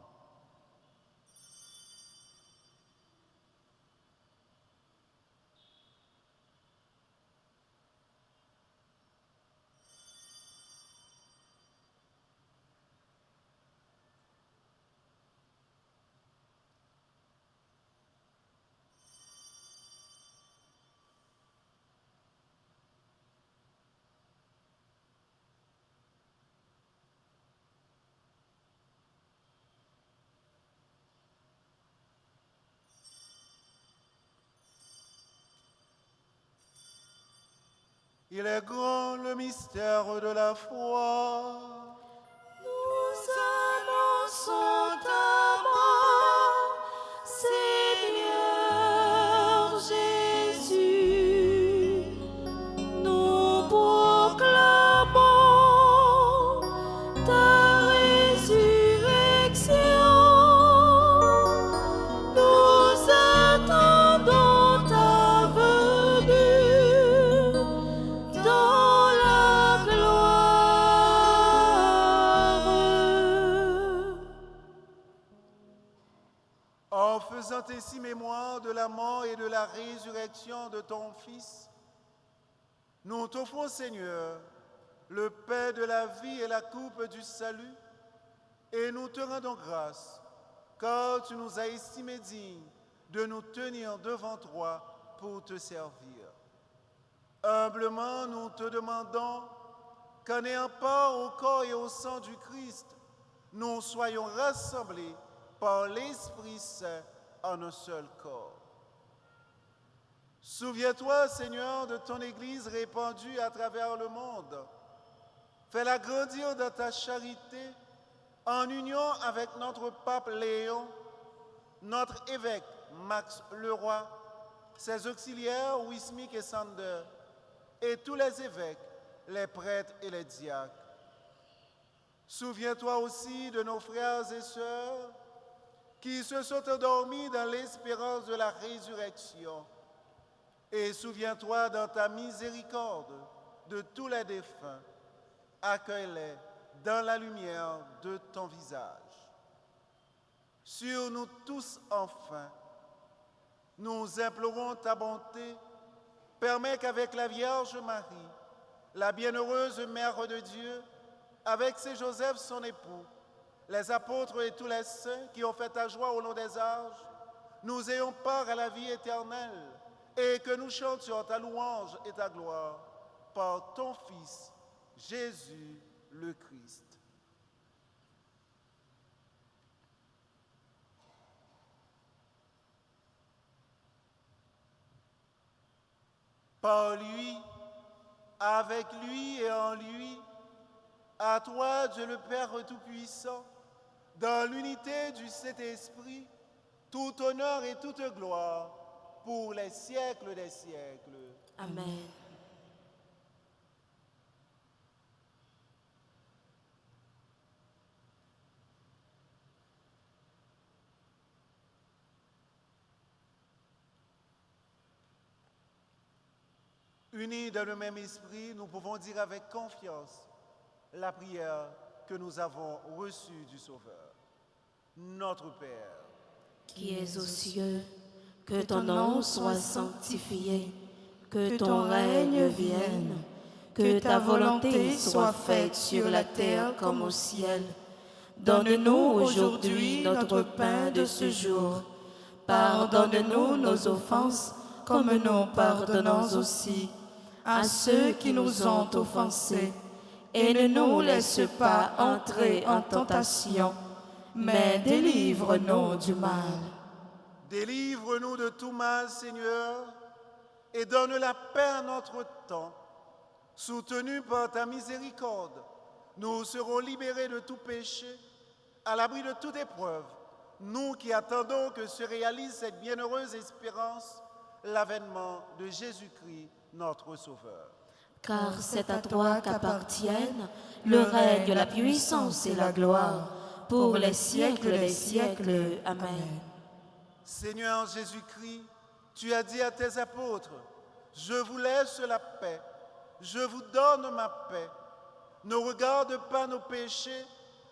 Il est grand le mystère de la foi. Nous annonçons ta mort, Seigneur Jésus. Nous proclamons ta résurrection. Nous attendons ta venue dans la gloire. En faisant ainsi mémoire de la mort et de la résurrection de ton Fils, nous t'offrons, Seigneur, le pain de la vie et la coupe du salut, et nous te rendons grâce, car tu nous as estimés dignes de nous tenir devant toi pour te servir. Humblement, nous te demandons qu'en ayant part au corps et au sang du Christ, nous soyons rassemblés par l'Esprit Saint en un seul corps. Souviens-toi, Seigneur, de ton Église répandue à travers le monde. Fais-la grandir dans ta charité en union avec notre pape Léon, notre évêque Max Leroy, ses auxiliaires Wismik et Sander, et tous les évêques, les prêtres et les diacres. Souviens-toi aussi de nos frères et sœurs qui se sont endormis dans l'espérance de la résurrection. Et souviens-toi dans ta miséricorde de tous les défunts. Accueille-les dans la lumière de ton visage. Sur nous tous, enfin, nous implorons ta bonté. Permets qu'avec la Vierge Marie, la bienheureuse Mère de Dieu, avec Saint Joseph son époux, les apôtres et tous les saints qui ont fait ta joie au long des âges, nous ayons part à la vie éternelle et que nous chantions ta louange et ta gloire par ton Fils, Jésus le Christ. Par lui, avec lui et en lui, à toi, Dieu le Père Tout-Puissant, dans l'unité du Saint-Esprit, tout honneur et toute gloire pour les siècles des siècles. Amen. Unis dans le même esprit, nous pouvons dire avec confiance la prière que nous avons reçue du Sauveur. Notre Père, Qui es aux cieux, que ton nom soit sanctifié, que ton règne vienne, que ta volonté soit faite sur la terre comme au ciel. Donne-nous aujourd'hui notre pain de ce jour. Pardonne-nous nos offenses, comme nous pardonnons aussi à ceux qui nous ont offensés. Et ne nous laisse pas entrer en tentation, mais délivre-nous du mal. délivre-nous de tout mal, Seigneur, et donne la paix à notre temps. Soutenus par ta miséricorde, nous serons libérés de tout péché, à l'abri de toute épreuve, nous qui attendons que se réalise cette bienheureuse espérance, l'avènement de Jésus-Christ, notre Sauveur. Car c'est à toi qu'appartiennent le règne, la puissance et la gloire, pour les siècles des siècles. Amen. Seigneur Jésus-Christ, tu as dit à tes apôtres, « Je vous laisse la paix, je vous donne ma paix. Ne regarde pas nos péchés,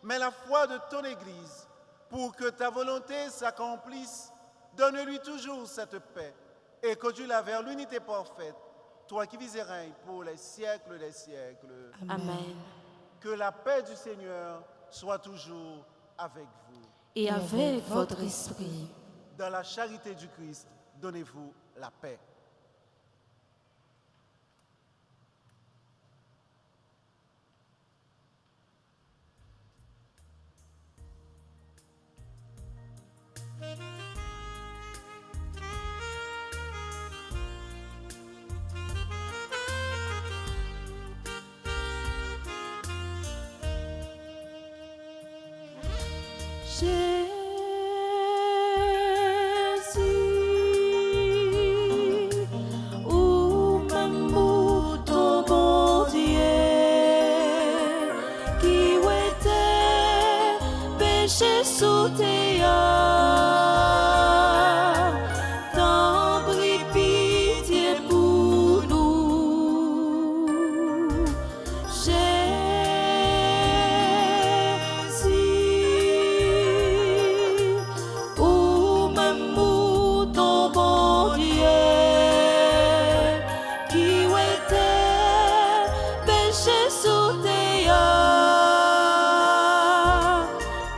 mais la foi de ton Église. Pour que ta volonté s'accomplisse, donne-lui toujours cette paix et conduis-la vers l'unité parfaite, toi qui vis et règnes pour les siècles des siècles. Amen. Que la paix du Seigneur soit toujours avec vous. Et avec votre esprit. Dans la charité du Christ, donnez-vous la paix. Jésus, ou même ton bon Dieu, qui était péché sous tes âmes, t'en prie pitié pour nous. Ou même ton bon Dieu, qui était péché sous tes âmes,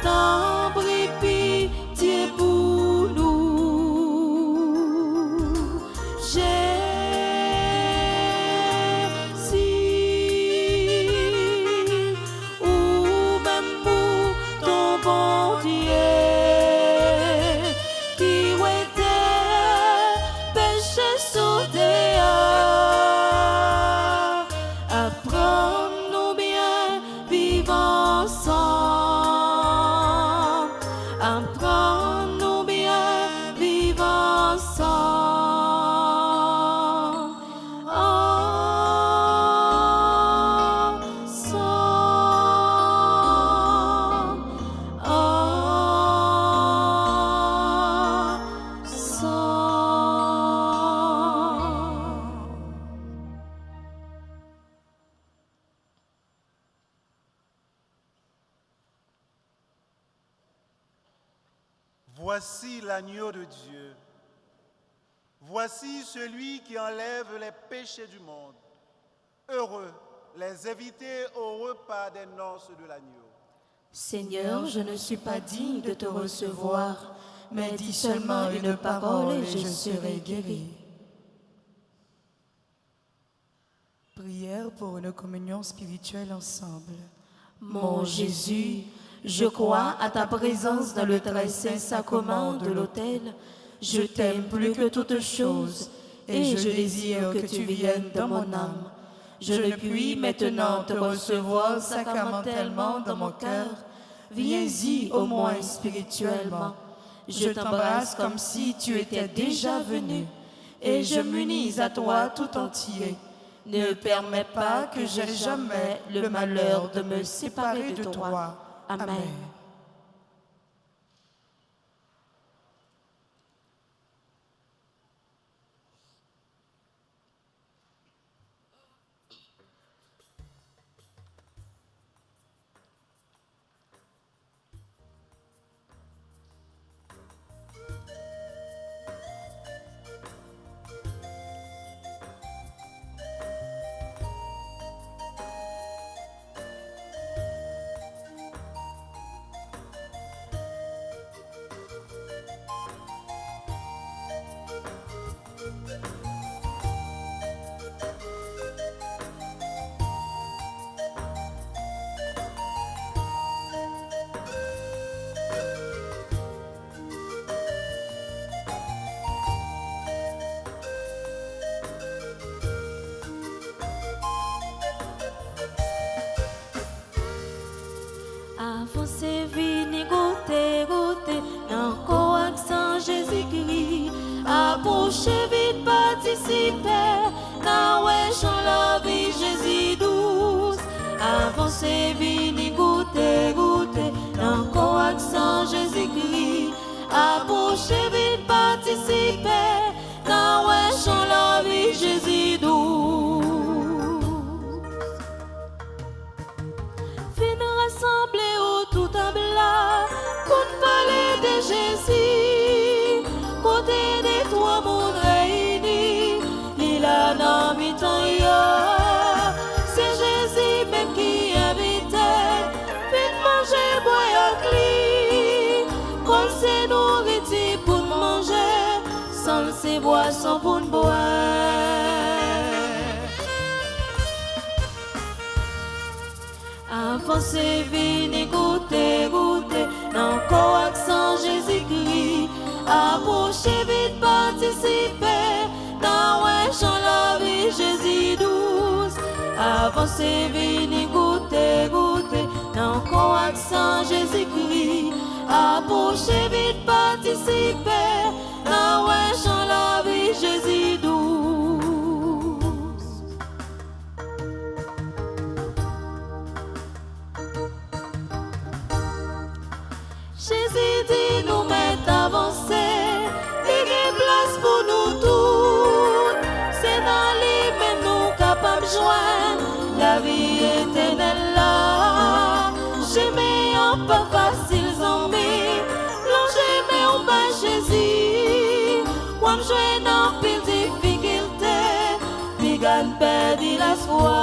t'en prie pitié pour nous. Jésus, ou même ton bon Dieu, qui était péché sous tes âmes, apprends-nous bien vivre ensemble, apprends-nous bien vivre ensemble. Voici l'agneau de Dieu. Voici celui qui enlève les péchés du monde. Heureux les invités au repas des noces de l'agneau. Seigneur, je ne suis pas digne de te recevoir, mais dis seulement une parole et je serai guéri. Prière pour une communion spirituelle ensemble. Mon Jésus, je crois à ta présence dans le très saint sacrement de l'autel. Je t'aime plus que toute chose et je désire que tu viennes dans mon âme. Je ne puis maintenant te recevoir sacramentellement dans mon cœur. Viens-y au moins spirituellement. Je t'embrasse comme si tu étais déjà venu et je m'unis à toi tout entier. Ne permets pas que j'aie jamais le malheur de me séparer de toi. Amen. Avancez, venez goûter, goûter, encore accent Jésus-Christ. Approchez vite, participez, dans la vie Jésus douce. Avancez, venez goûter, goûter, encore accent Jésus-Christ. Approchez vite, participez, dans la vie Jésus douce. Rassemblés autour d'un blas, pour parler de Jésus, côté des trois mondes réunis, il a nommé tant c'est Jésus même qui invitait, vite manger, boire avec lui, comme c'est nourriture pour manger, sans ses boissons pour boire. Avancez, venez goûter, goûter, encore accent Jésus-Christ. Approchez vite, participez, dans la vie Jésus douce. Avancez, venez goûter, goûter, encore accent Jésus-Christ. Approchez vite, participez, dans la vie Jésus douce. Jésus dit nous mettre avancer, il y a place pour nous tous. C'est dans lui même nous capables de joindre la vie éternelle là. J'aimais en pas facile zombie, plongez mais on va Jésus. Ou me jouer dans pile difficulté, puis gagne perdre la foi.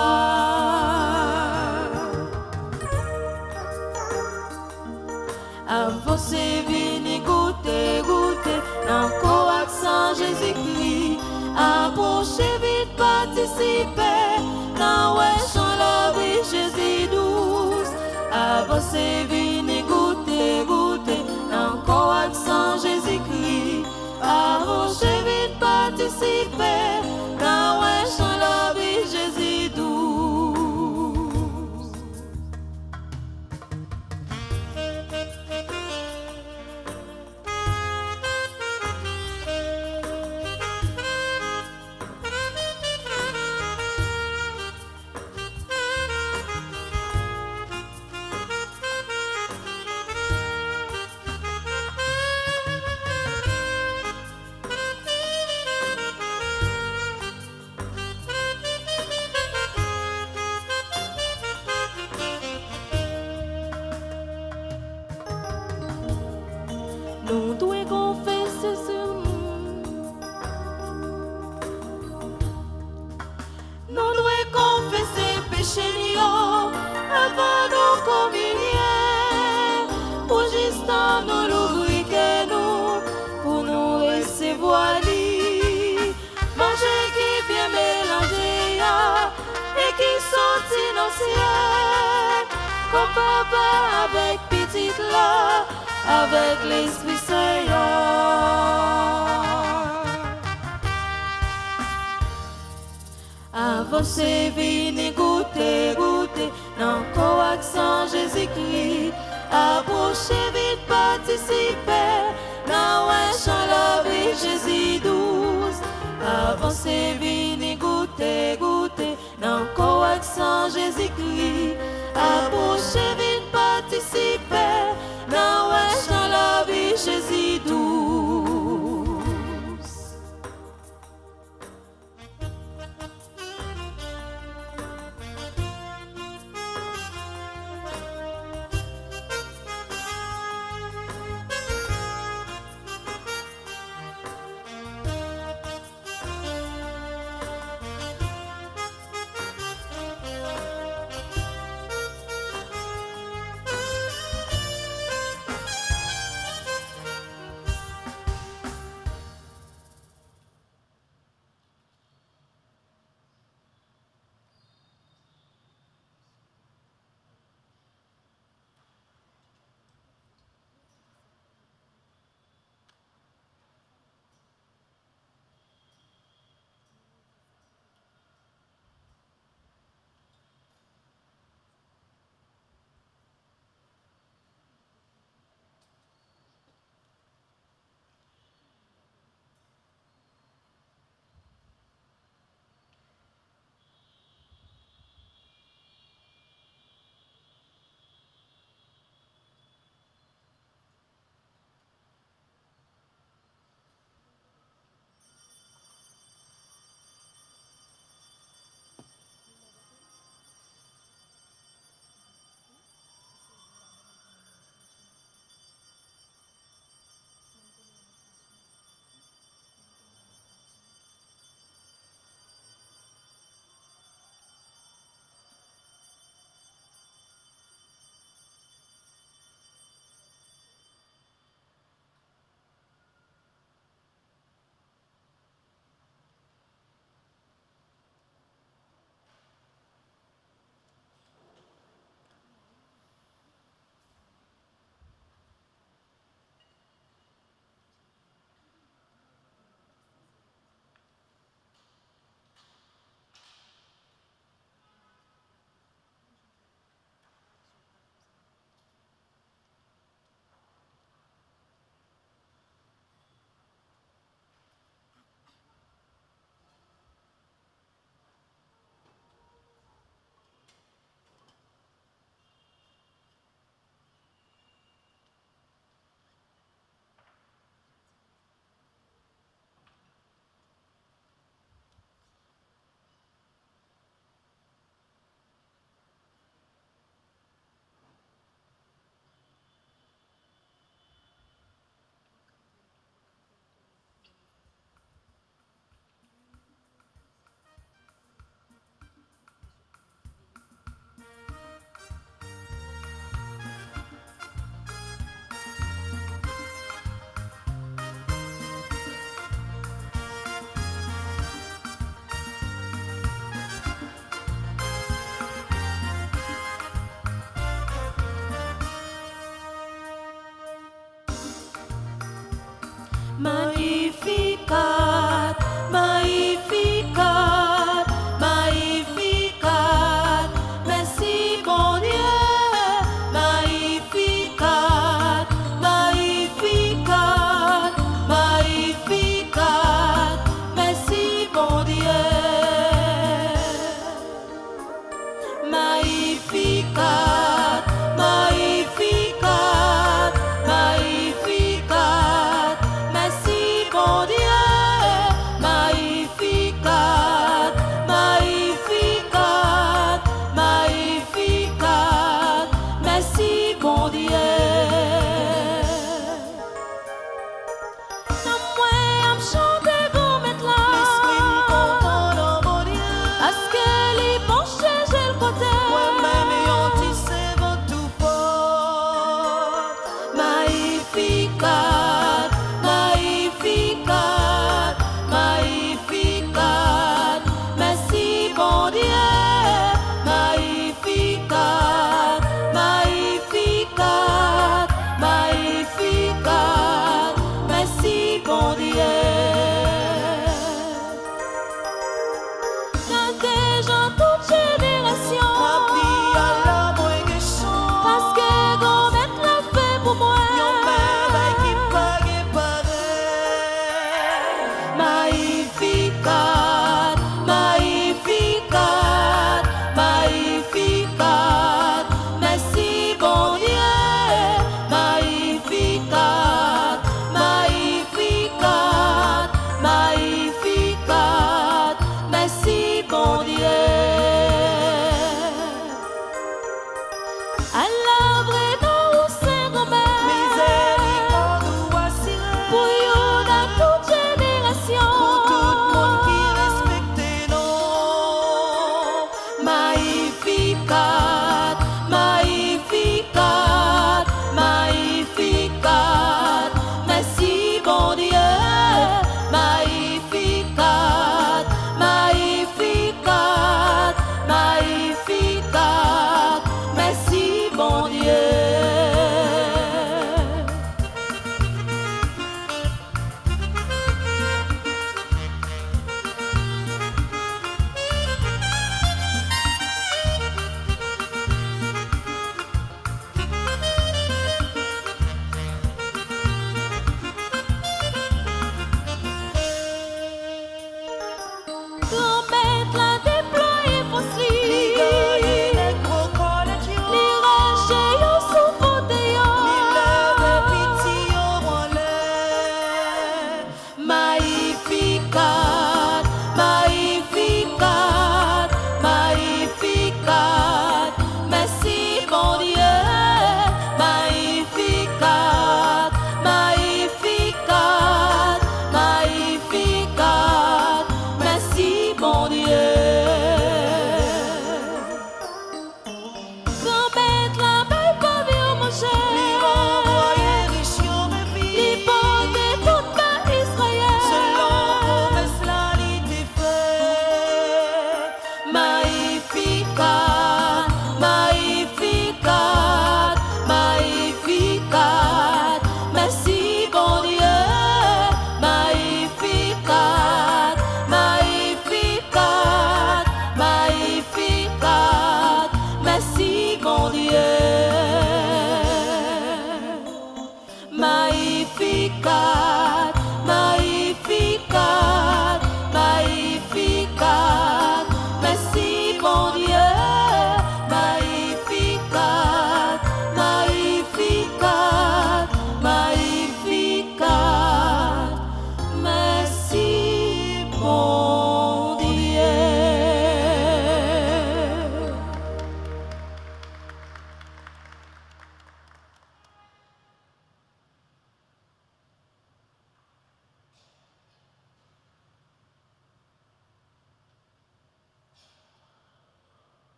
Avancez, venez goûter, goûter, encore accent Jésus-Christ. Approchez vite, participez, dans la vie Jésus douce. Avancez, venez goûter, goûter, encore accent Jésus-Christ. Approchez vite, participez, dans la vie Jésus douce. Nous devons confesser sur nous. Nous devons confesser péché avant nous communier. Pour juste nous l'ouvrir que nous, pour nous recevoir lui. Manger qui bien mélangé, comme papa avec petite là, avec l'Esprit Saint. Avancez, venez goûter, goûter, dans le accent Jésus-Christ. Approchez vite, participez, dans un chant la vie Jésus douce. Avancez, venez goûter, goûter, dans le accent Jésus-Christ. Approchez vite, participez, dans un chant la vie Jésus douce.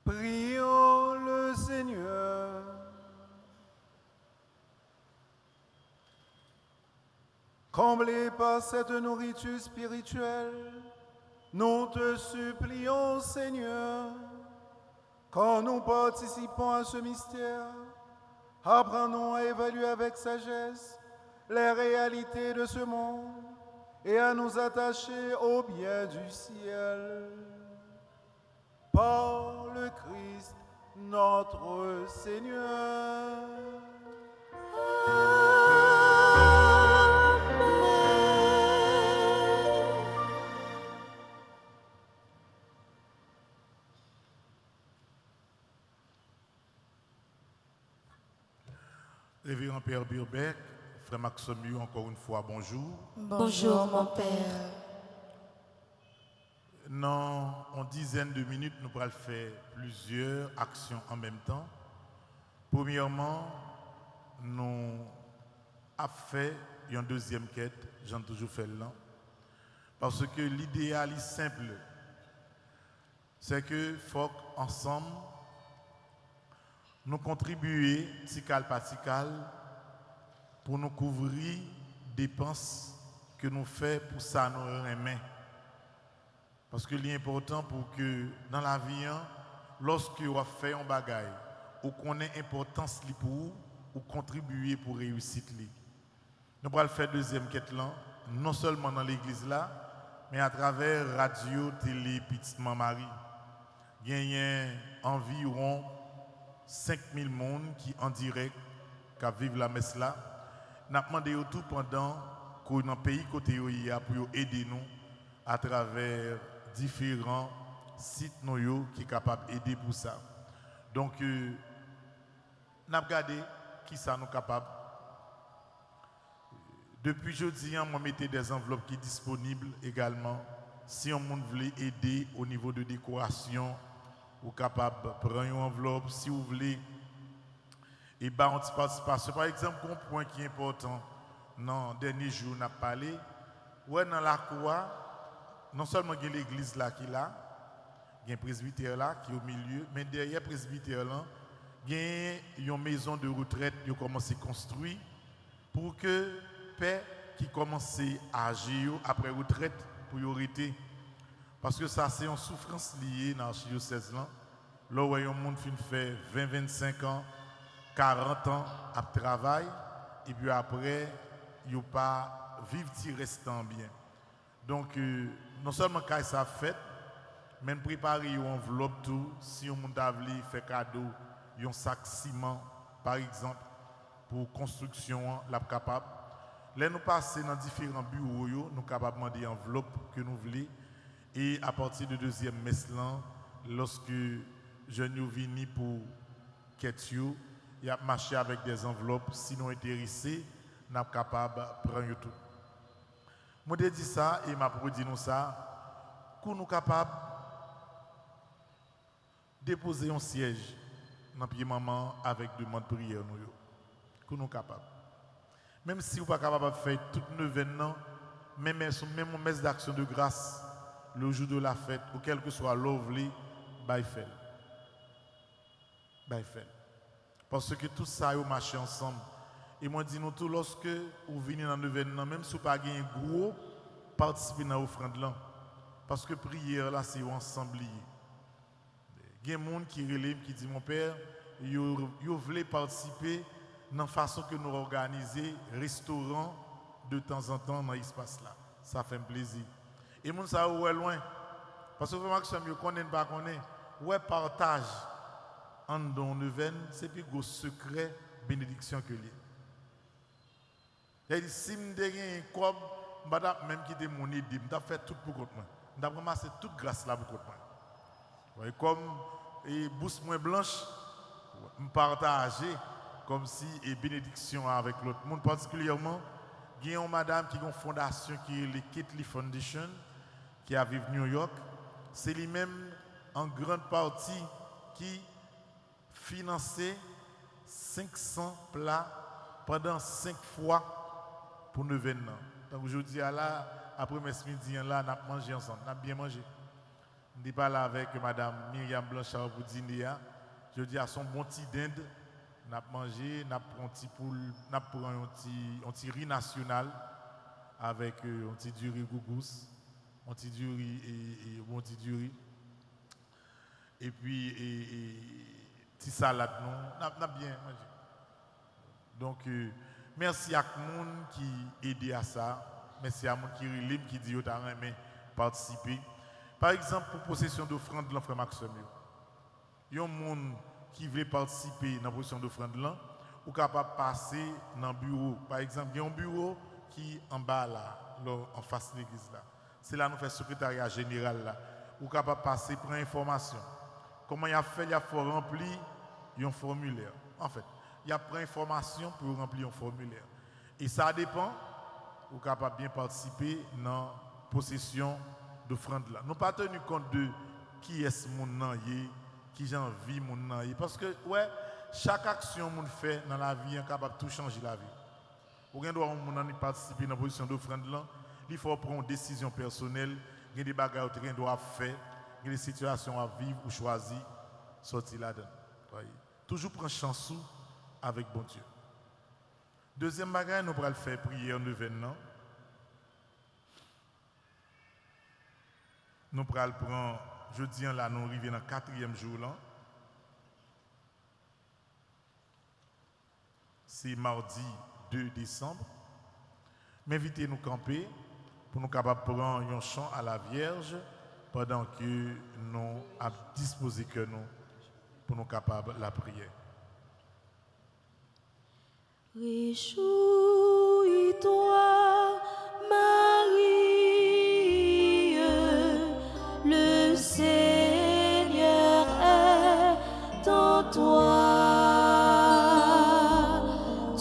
Prions le Seigneur. Comblés par cette nourriture spirituelle, nous te supplions, Seigneur, quand nous participons à ce mystère, apprenons à évaluer avec sagesse les réalités de ce monde et à nous attacher au bien du ciel. Par le Christ notre Seigneur. Révérend Père Birbeck, Frère Maxime, encore une fois, bonjour. Bonjour mon Père. Dans une dizaine de minutes, nous allons faire plusieurs actions en même temps. Premièrement, nous avons fait une deuxième quête, j'en ai toujours fait là. Parce que l'idéal est simple. C'est que faut ensemble, nous contribuer, tical par tical, pour nous couvrir des dépenses que nous faisons pour ça nous remet. Parce que l'important pour que dans la vie, lorsque vous fait un bagage, ou qu'on ait importance pour vous, ou contribuer pour réussir. Nous allons faire deuxième quête là, non seulement dans l'église là, mais à travers radio, télé, Petite Marie. Il y a environ 5000 personnes qui en direct, qui vivent la messe là. Nous avons demandé tout pendant que dans le pays côté pour aider nous à travers différents sites qui sont capables d'aider pour ça. Donc, nous avons regardé qui ça nous capable. Depuis jeudi, je mettais des enveloppes qui sont disponibles également. Si on veut aider au niveau de décoration, vous êtes capable de prendre une enveloppe. Si vous voulez, et bah, on participation. Par exemple, un point qui est important, dans les derniers jours, on a parlé, ouais, dans la cour, non seulement il y a l'église là qui est là, il y a un presbytère là qui est au milieu, mais derrière le presbytère là, il y a une maison de retraite qui a commencé à construire pour que Père qui commence à agir après retraite pour y arrêter. Parce que ça, c'est une souffrance liée dans l'archidiocèse là. Là où un monde fait 20, 25 ans, 40 ans à travail, et puis après, il n'y a pas vivre si restant bien. Donc, non seulement quand ça fait, même préparer une enveloppe tout, si on a fait cadeau, un sac ciment, par exemple, pour construction, là capable. Là, nous passons dans différents bureaux, nous sommes capables de demander enveloppe que nous voulons. Et à partir de deuxième messe, lorsque je nous viens pour Ketio, il y a marché avec des enveloppes, si nous intéressés, nous sommes capables de prendre tout. Je dis ça et je dis nous ça, que nous sommes capables de déposer un siège dans le pied maman avec demande de prière. Que nous sommes capables. Même si vous n'êtes pas capable de faire toute neuvaine, même une messe d'action de grâce, le jour de la fête, ou quel que soit l'ovli, bah, il fait. Parce que tout ça, vous marchez ensemble. Et moi, dis nous tout, lorsque vous venez dans l'événement, même si vous n'avez pas un gros, participez dans l'offrande là. Parce que prière là, c'est ensemble. Il y a des gens qui relèvent, qui disent, mon père, vous voulez participer dans la façon que nous organisons restaurant de temps en temps dans l'espace là. Ça fait un plaisir. Et les gens savent où est loin. Parce que Maxime, je ne connais pas, où est partage en don neuvaine, c'est plus gros secret bénédiction que lui. Il dit, si je suis comme, je même quitter mon idée, je vais faire tout pour moi. Je vais ramasser toute grâce là pour moi. Comme et bouche moins blanche, je partager comme si et bénédiction avec l'autre monde. Particulièrement, il y a une madame qui a une fondation qui est le Kitley Foundation, qui a vécu New York. C'est lui-même en grande partie qui finançait 500 plats pendant 5 fois pour 9 ans. Donc aujourd'hui, après midi, là, on a mangé ensemble, on a bien mangé. Je parle avec Madame Myriam Blanchard pour dîner. Je dis à son bon petit dinde, nous avons mangé, nous avons pris un petit poule, nous avons pris un petit riz national avec un petit du riz gougous, un petit du riz et un petit du riz. Et puis, petit salade, nous avons bien mangé. Donc, merci à tout le monde qui aide à ça. Merci à tout le monde qui est libre, qui dit que vous participer. Par exemple, pour possession d'offrande de l'enfant Maxime, il y a un monde qui veut participer dans la possession d'offrande là, ou capable de passer dans le bureau. Par exemple, il y a un bureau qui est en bas là, en face de l'église là. C'est là que nous faisons le secrétariat général là. Ou capable de passer pour information. Comment il a fait, il a faut remplir un formulaire. En fait, il a pris information pour remplir un formulaire. Et ça dépend, ou capable de bien participer dans la possession d'offrande là. Nous pas tenu compte de qui est ce monde qui j'ai envie mon parce que ouais, chaque action qu'on fait dans la vie est capable de tout changer la vie. Ou bien doit on participer dans la position d'offrande là, il faut prendre une décision personnelle, il y a des bagages qu'on doit faire, il y a des situations à vivre ou choisir sortir là-dedans. Toujours prendre chance avec bon Dieu. Deuxième bagage, nous allons faire prière neuvaine. Nous allons prendre, jeudi là, nous arrivons dans le 4e jour là. C'est mardi 2 décembre. M'invitez nous camper pour nous capables de prendre un chant à la Vierge pendant que nous avons disposé que nous pour nous capables de la prière. Réjouis-toi, Marie, le Seigneur est en toi.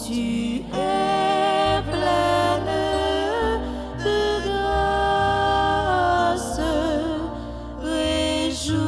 Tu es pleine de grâce, réjouis-toi.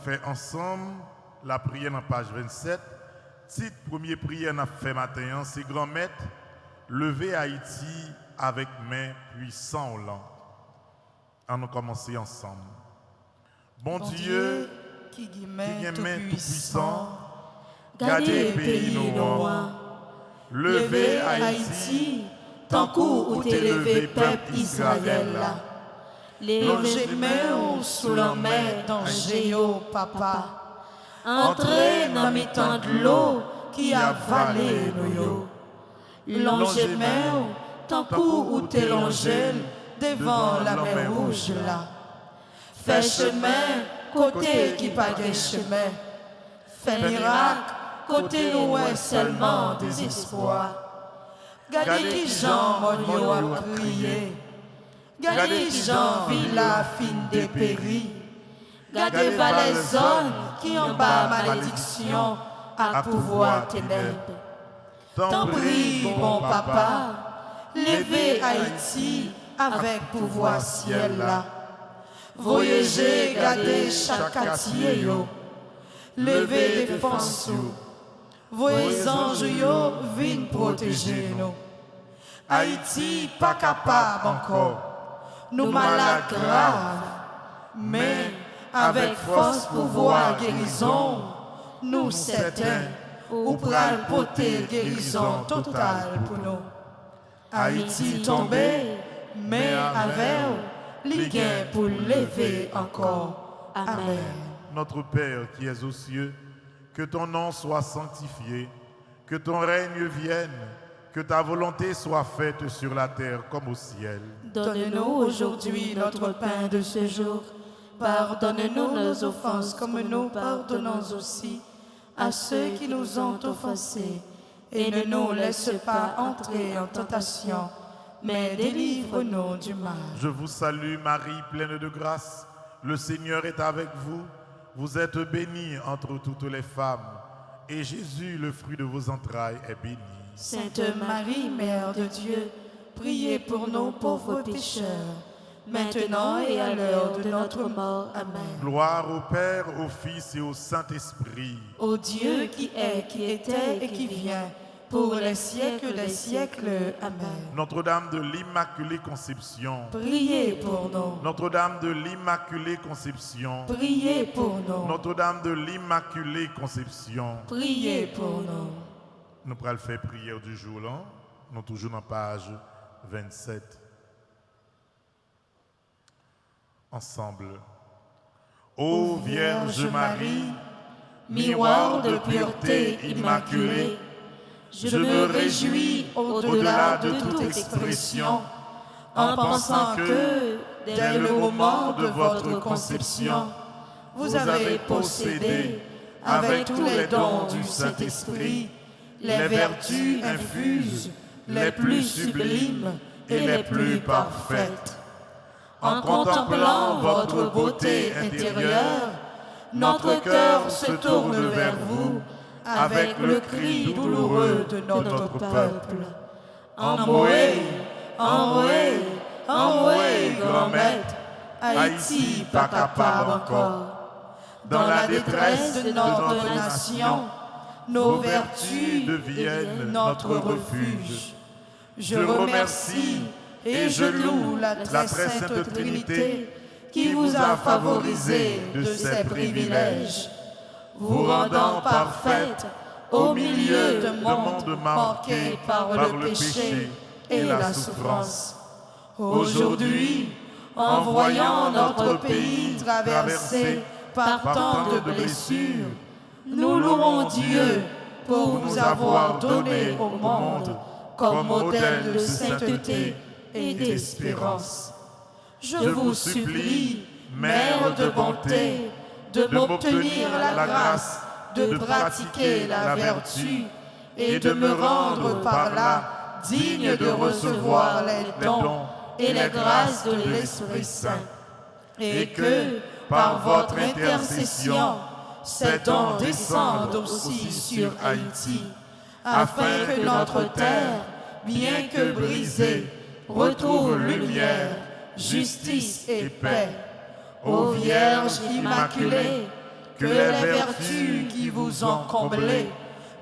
Faire ensemble la prière dans page 27. Titre première prière n'a fait matin, c'est grand maître, lever Haïti avec main puissant au lent. On nous commencer ensemble. Bon Dieu, qui qui main est tout puissant, Gardez le pays noir, lever lever Haïti, tant coup où t'es levé peuple Israël là. Levez main sous la main danger au papa. Entrez dans mes temps de l'eau qui a avalé nous. Longez main tant coup où t'es l'angèle devant la mer rouge là. Fais chemin côté qui pas de chemin. Fais miracle côté où est seulement désespoir. Gardez qui Jean Monio a crié. Gardez qui Jean Villa fin dépéri. Gardez les zones qui en bas malédiction à pouvoir ténèbres. Tant prie, bon papa, levez Haïti avec pouvoir ciel là. Voyagez, gardez chaque quartier yo. Levez défense yo. Voyez anges yo, viennent protéger nous. Haïti pas capable encore. Nous malades graves, mais avec force, pouvoir, guérison, nous certains, ou pral porter guérison totale pour nous. Haïti tombé, mais avec les gains pour lever encore. Amen. Notre Père qui es aux cieux, que ton nom soit sanctifié, que ton règne vienne, que ta volonté soit faite sur la terre comme au ciel. Donne-nous aujourd'hui notre pain de ce jour. Pardonne-nous nos offenses comme nous pardonnons aussi à ceux qui nous ont offensés. et ne nous laisse pas entrer en tentation, mais délivre-nous du mal. Je vous salue Marie, pleine de grâce. Le Seigneur est avec vous. Vous êtes bénie entre toutes les femmes. Et Jésus, le fruit de vos entrailles, est béni. Sainte Marie, Mère de Dieu, priez pour nous pauvres pécheurs, maintenant et à l'heure de notre mort. Amen. Gloire au Père, au Fils et au Saint-Esprit. Ô Dieu qui est, qui était et qui vient, pour les siècles des siècles. Amen. Notre-Dame de l'Immaculée Conception. Priez pour nous. Notre-Dame de l'Immaculée Conception. Priez pour nous. Notre-Dame de l'Immaculée Conception. Priez pour nous. Nous pourrons faire prière du jour là. Nous toujours dans la page 27. Ensemble. Ô Vierge Marie, miroir de pureté immaculée, je me réjouis au-delà de toute expression en pensant que, dès le moment de votre conception, vous avez possédé, avec tous les dons du Saint-Esprit, les vertus infuses, les plus sublimes et les plus parfaites. En contemplant votre beauté intérieure, notre cœur se tourne vers vous avec le cri douloureux de notre peuple. Envoyez, envoyez, envoyez, grand maître, Haïti pas capable encore. Dans la détresse de notre nation, nos vertus deviennent notre refuge. Je remercie et je loue la très sainte Trinité qui vous a favorisé de ces privilèges, vous rendant parfaite au milieu d'un monde marqué par le péché et la souffrance. Aujourd'hui, en voyant notre pays traversé par tant de blessures, nous louons Dieu pour nous avoir donné au monde comme modèle de sainteté et d'espérance. Je vous supplie, Mère de bonté, de m'obtenir la grâce de pratiquer la vertu et de me rendre par là digne de recevoir les dons et les grâces de l'Esprit Saint, et que, par votre intercession, ces dons descendent aussi sur Haïti, afin que notre terre, bien que brisée, retrouve lumière, justice et paix. Ô Vierge Immaculée, que les vertus qui vous ont comblées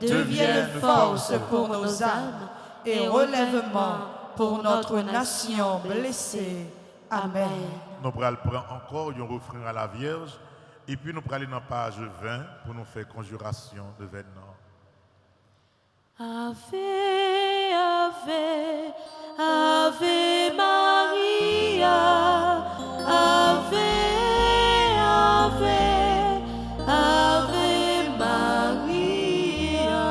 deviennent force pour nos âmes et relèvement pour notre nation blessée. Amen. Nous allons prendre encore un refrain à la Vierge et puis nous allons aller dans la page 20 pour nous faire conjuration de Vénan. Ave, Ave, Ave Maria, Ave, Ave, Ave Maria.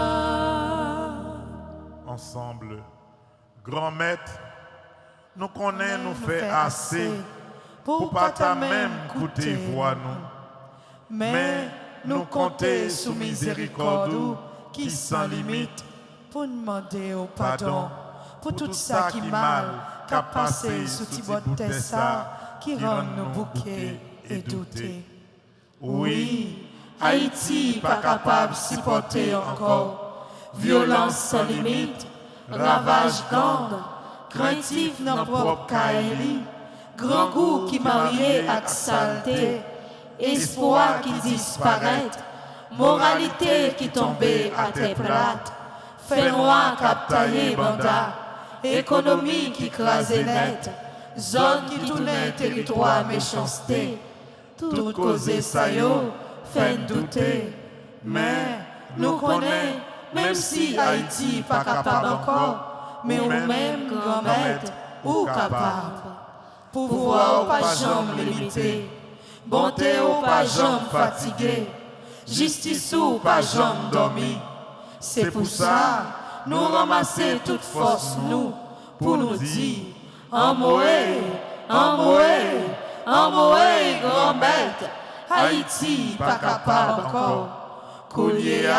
Ensemble, grand maître, nous connaissons, nous fait assez pour pas ta même coûter voix nous. Mais nous compter sous miséricorde qui sans limite pour demander au pardon pour tout ça qui mal qu'a passé sous Thibaut ça qui rend nos bouquets et douter. Oui, Haïti pas capable de supporter encore violence sans limite, ravage gang, craintif dans propre Kaeli, grand goût qui marié avec saleté, espoir qui disparaît, moralité qui tombait à tes plates, fait noir captaillé banda, économie qui crasait net, zone qui tournait territoire méchanceté, tout causé ça yo, fait douter. Mais nous connaissons, même si Haïti pas capable encore, mais ou même grand maître ou capable. Pouvoir ou pas jamais limité, bonté ou pas jamais fatigué, justice ou pas jamais dormi. C'est pour ça, nous ramasser toute force nous, pour nous dire, envoyez, envoyez, envoyez, grand maître, Haïti pas capable encore. Koulier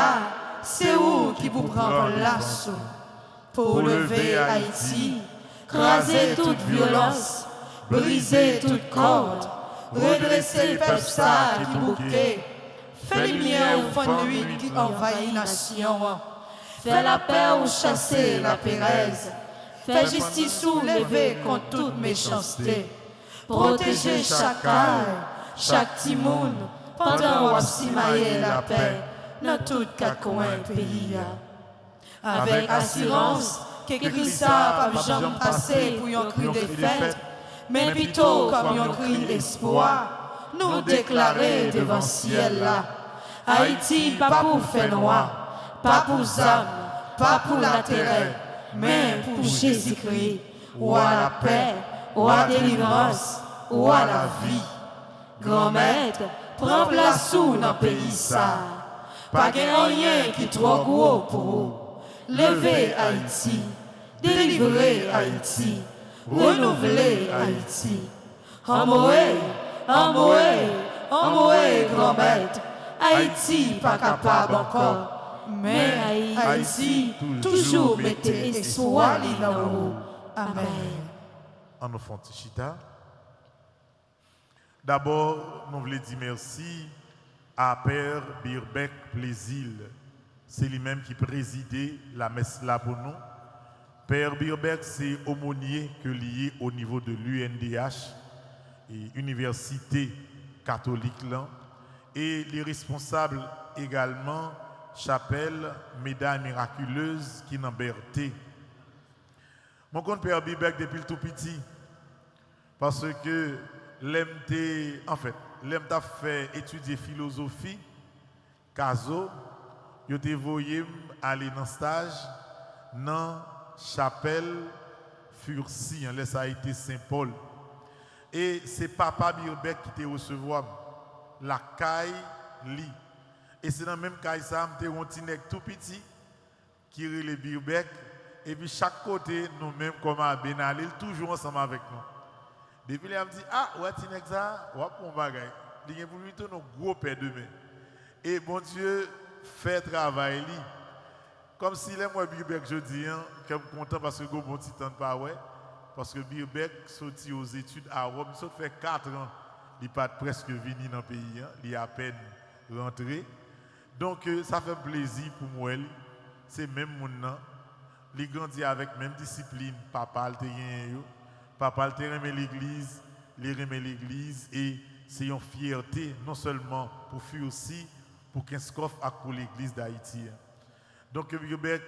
c'est où qui vous prend l'assaut pour lever Haïti, craser toute violence, briser toute corde, redresser peuple ça qui bouquet, fait lumière au fond de nuit qui envahit nation, fait la paix ou chasser la pérèse, fait justice soulever contre toute méchanceté, protéger chaque âme, chaque timoun, pendant qu'on la paix dans tout quatre coins pays. Avec assurance, que Christ a pas jamais passé pour un cri de fête, mais plutôt comme un cri d'espoir, nous déclarer devant le ciel là. Haïti, pas pour faire noir, pas pour âme, pas pour l'intérêt, mais pour Jésus-Christ, ou à la paix, ou à la délivrance, ou à la vie. Grand maître, prends place sous dans le pays ça. Pas rien qui trop gros pour vous. Levez Haïti, délivrer Haïti, renouveler Haïti. Envoyez, grand maître. Haïti pas capable encore, mais Haïti toujours mettez espoir dans vous. Amen. En nous font chita. D'abord, nous voulons dire merci à Père Birbeck Plaisil. C'est lui-même qui présidait la messe là pour nous. Père Birbeck, c'est aumônier que lié au niveau de l'UNDH, et Université catholique là, et les responsables également chapelle Médaille miraculeuse qui n'en berté. Mon compte Père Birbeck depuis le tout petit, parce que l'aime fait étudier philosophie, Caso, je t'ai voyé aller dans stage dans chapelle Fursi, là ça a été Saint-Paul. Et c'est papa Birbeck qui t'a recevoir la caille li. Et c'est dans la même caille ça, m'te un petit nèg tout petit qui relève Birbeck et puis chaque côté nous-mêmes comme à Benalil toujours ensemble avec nous. Depuis là, me dit ah ouais petit nèg ça, ouais pour bagay. Il y a pour lui ton gros père demain. Et bon Dieu fait travail li. Comme si les moi Birbeck je dis que je suis content parce que bon petit temps pas ouais parce que Birbeck sorti aux études à Rome, il fait 4 ans, il pas presque venu dans le pays, il est à peine rentré. Donc ça fait plaisir pour moi, c'est même mon nom. Il grandit avec même discipline, papa le terrain, papa le terrain l'église, il remet l'église et c'est une fierté non seulement pour faire aussi pour Kinskoff et pour l'église d'Haïti. Donc Birbeck,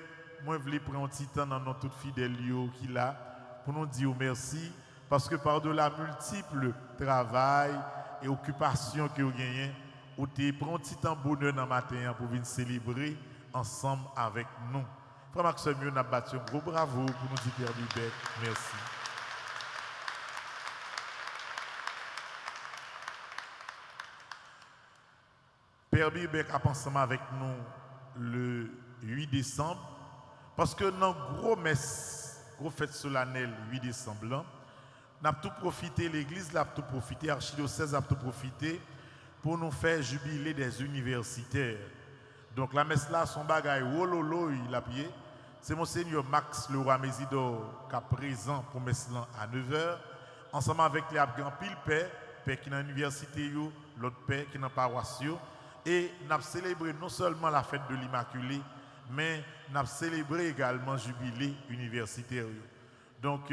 moi je voulais prendre un petit temps dans notre toute fidèle qui là pour nous dire merci parce que par-delà multiples travail et occupations que vous gagnez, vous prenez un petit temps bonheur dans le matin pour venir célébrer ensemble avec nous. Frère Maxime, nous avons battu un gros bravo pour nous dire Père Birbeck. Merci. Père Birbeck a ensemble avec nous le 8 décembre parce que dans gros messe, gros fête solennelle 8 décembre, nous avons tout profité, l'église a tout profité, l'archidiocèse a tout profité pour nous faire jubiler des universitaires. Donc la messe là, son bagage, wololo, il a pied. C'est Monseigneur Max Leroy Mésidor qui est présent pour messe là à 9h, ensemble avec les grand pile père qui est dans l'université, l'autre père qui est dans la paroisse. Et nous avons célébré non seulement la fête de l'Immaculée, mais nous avons célébré également le jubilé universitaire. Donc,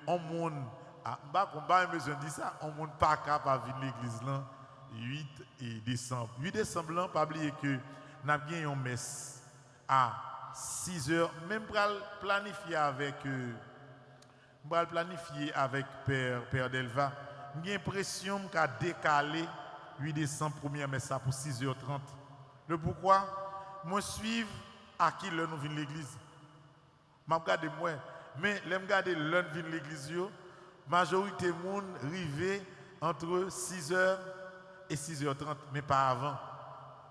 on monde, on va besoin de dire ça, on monde pas capable de venir l'église là 8 décembre. 8 décembre, là, pas oublier que nous avons une messe à 6h, même pour planifier avec Père Delva. J'ai l'impression qu'a décalé 8 décembre, première messe pour 6h30. Le pourquoi? Moi, suivre à qui l'heure nous venons l'église. Je regarde moi. Mais je regarde l'heure nous venons l'église. La majorité des gens arrivent entre 6h et 6h30, mais pas avant.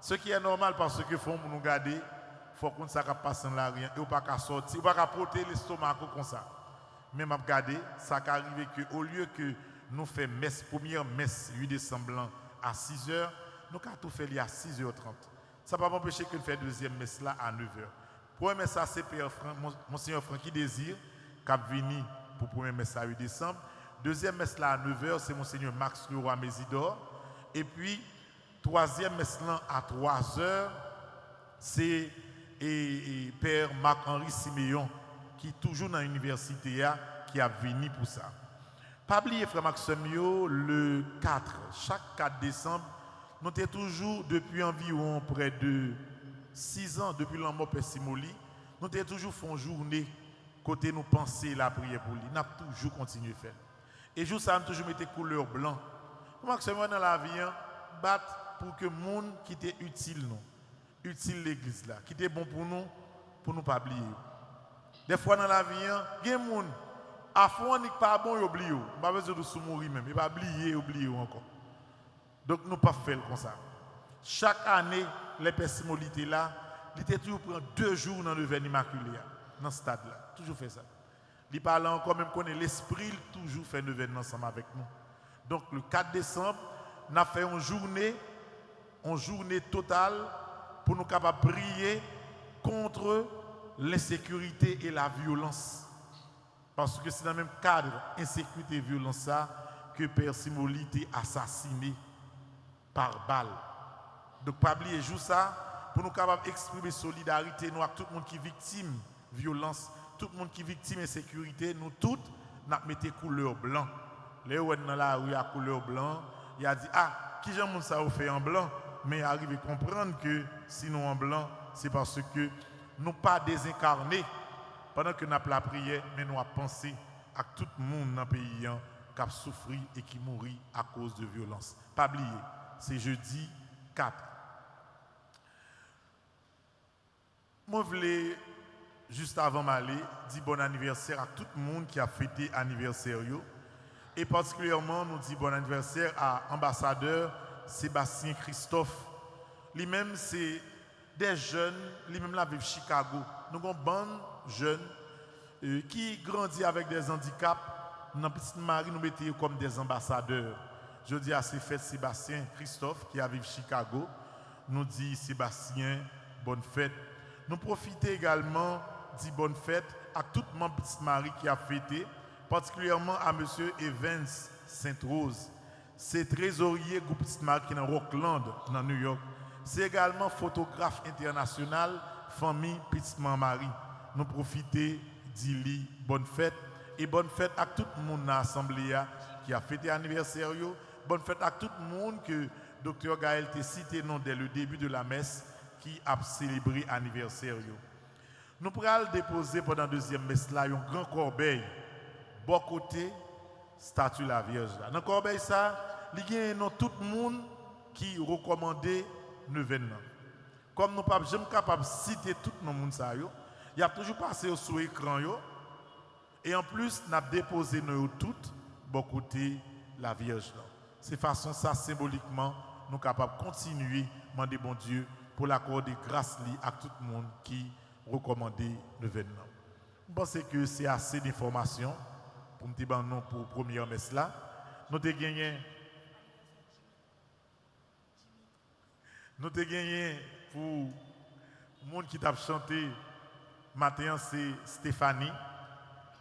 Ce qui est normal parce que faut nous garder, il faut qu'on ne s'arrête pas sans la rien. Et on ne peut pas sortir, on ne peut pas porter l'estomac comme ça. Mais je regarde, ça arrive qu'au lieu que nous fassions messe, première messe 8 décembre, à 6h, nous avons tout fait à 6h30. Ça ne va pas m'empêcher que de faire deuxième messe là à 9h. Première messe, c'est Père Monseigneur Franck qui désire, qui venu pour première messe à 8 décembre. Deuxième messe là à 9h, c'est Monseigneur Max Leroy Mésidor. Et puis, troisième messe là à 3h, c'est Père Marc-Henri Siméon, qui est toujours dans l'université, qui a venu pour ça. Pas oublier, frère Maxime, le 4, chaque 4 décembre, nous sommes toujours, depuis environ près de 6 ans, depuis la mort de Père Simoli, nous avons toujours fait une journée côté nous penser la prière pour lui. Nous avons toujours continué à faire. Et jour ça, nous toujours mis couleur blanc. Maxime, dans la vie, battre pour que le monde qui était utile, utile l'église là, qui était bon pour nous pas oublier. Des fois dans la vie, il y a des gens à fond n'est pas bon, ils oublient. Pas besoin de se mourir même, ils pas oublier encore. Donc nous pas faire comme ça. Chaque année, les personnalités là, ils étaient toujours prendre 2 jours dans le verre immaculé dans ce stade là, toujours fait ça. Ils parlent encore même qu'on est l'esprit toujours fait le verre ensemble avec nous. Donc le 4 décembre, on a fait une journée totale pour nous capables de prier contre l'insécurité et la violence. Parce que c'est dans le même cadre, insécurité et violence, ça, que Père Simoli était assassiné par balle. Donc, pas oublier juste ça, pour nous capables d'exprimer solidarité nous avec tout le monde qui est victime de violence, tout le monde qui est victime d'insécurité, nous toutes, nous mettons couleur blanc. Les gens dans la rue à couleur blanc, il a dit, qui j'aime ça fait en blanc, mais arrive à comprendre que sinon en blanc, c'est parce que nous pas désincarnés pendant que nous avons la prière, mais nous avons pensé à tout le monde dans le pays qui a souffert et qui mourit à cause de violence. Pas oublier, c'est jeudi 4. Moi, je voulais, juste avant d'aller, dire bon anniversaire à tout le monde qui a fêté l'anniversaire. Et particulièrement, nous disons bon anniversaire à l'ambassadeur Sébastien Christophe. Lui-même, c'est des jeunes, lui-même là vivent Chicago. Nous avons une bande jeunes qui grandit avec des handicaps. Dans Petite Marie, nous mettons comme des ambassadeurs. Je dis à ces fêtes Sébastien Christophe qui vit Chicago. Nous dit Sébastien, bonne fête. Nous profitons également de bonne fête à tout le monde Petite Marie qui a fêté, particulièrement à M. Evans Sainte-Rose. C'est trésorier groupe Petite Marie qui est dans Rockland, dans New York. C'est également photographe international, famille Petite Marie. Nous profitons d'Ili, bonne fête. Et bonne fête à tout le monde dans l'Assemblée qui a fêté l'anniversaire. Bonne fête à tout le monde que Dr. Gaël t'a cité dès le début de la messe qui a célébré l'anniversaire. Nous pourrons déposer pendant la deuxième messe là un grand corbeil, bon côté, statue la Vierge. Dans le corbeil, il y a tout le monde qui recommandait le événement. Comme nous ne sommes jamais capables de citer tout le monde, il y a toujours passé sur l'écran. Et en plus, nous avons déposé nous toutes, bon côté, la Vierge. C'est façon ça, symboliquement, nous sommes capables de continuer à demander bon Dieu pour l'accorder grâce à tout le monde qui recommandait l'événement. Je pense que c'est assez d'informations pour me dire non pour la première messe là. Nous avons gagné pour le monde qui t'a chanté matin, c'est Stéphanie.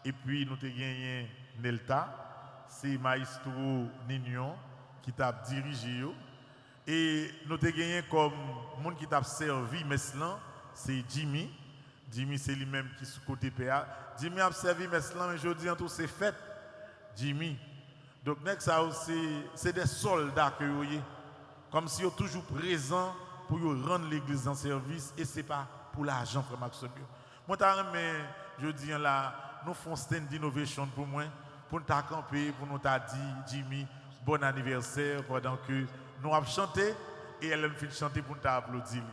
Et puis nous avons gagné Nelta, c'est Maestro Nignon qui t'a dirigé. Et nous avons gagné comme monde qui t'a servi Meslan, c'est Jimmy. Jimmy, c'est lui-même qui est sous côté PA. Jimmy a servi Meslan, mais je dis en tout, c'est fait. Jimmy. Donc, c'est des soldats que vous voyez. Comme si ils sont toujours présents pour rendre l'église en service. Et ce n'est pas pour l'argent, frère Maxime. Moi, je dis là, nous faisons un stand d'innovation pour moi, pour nous camper, pour nous dire, Jimmy, bon anniversaire, pendant que nous avons chanté et elle me fait chanter pour nous applaudir.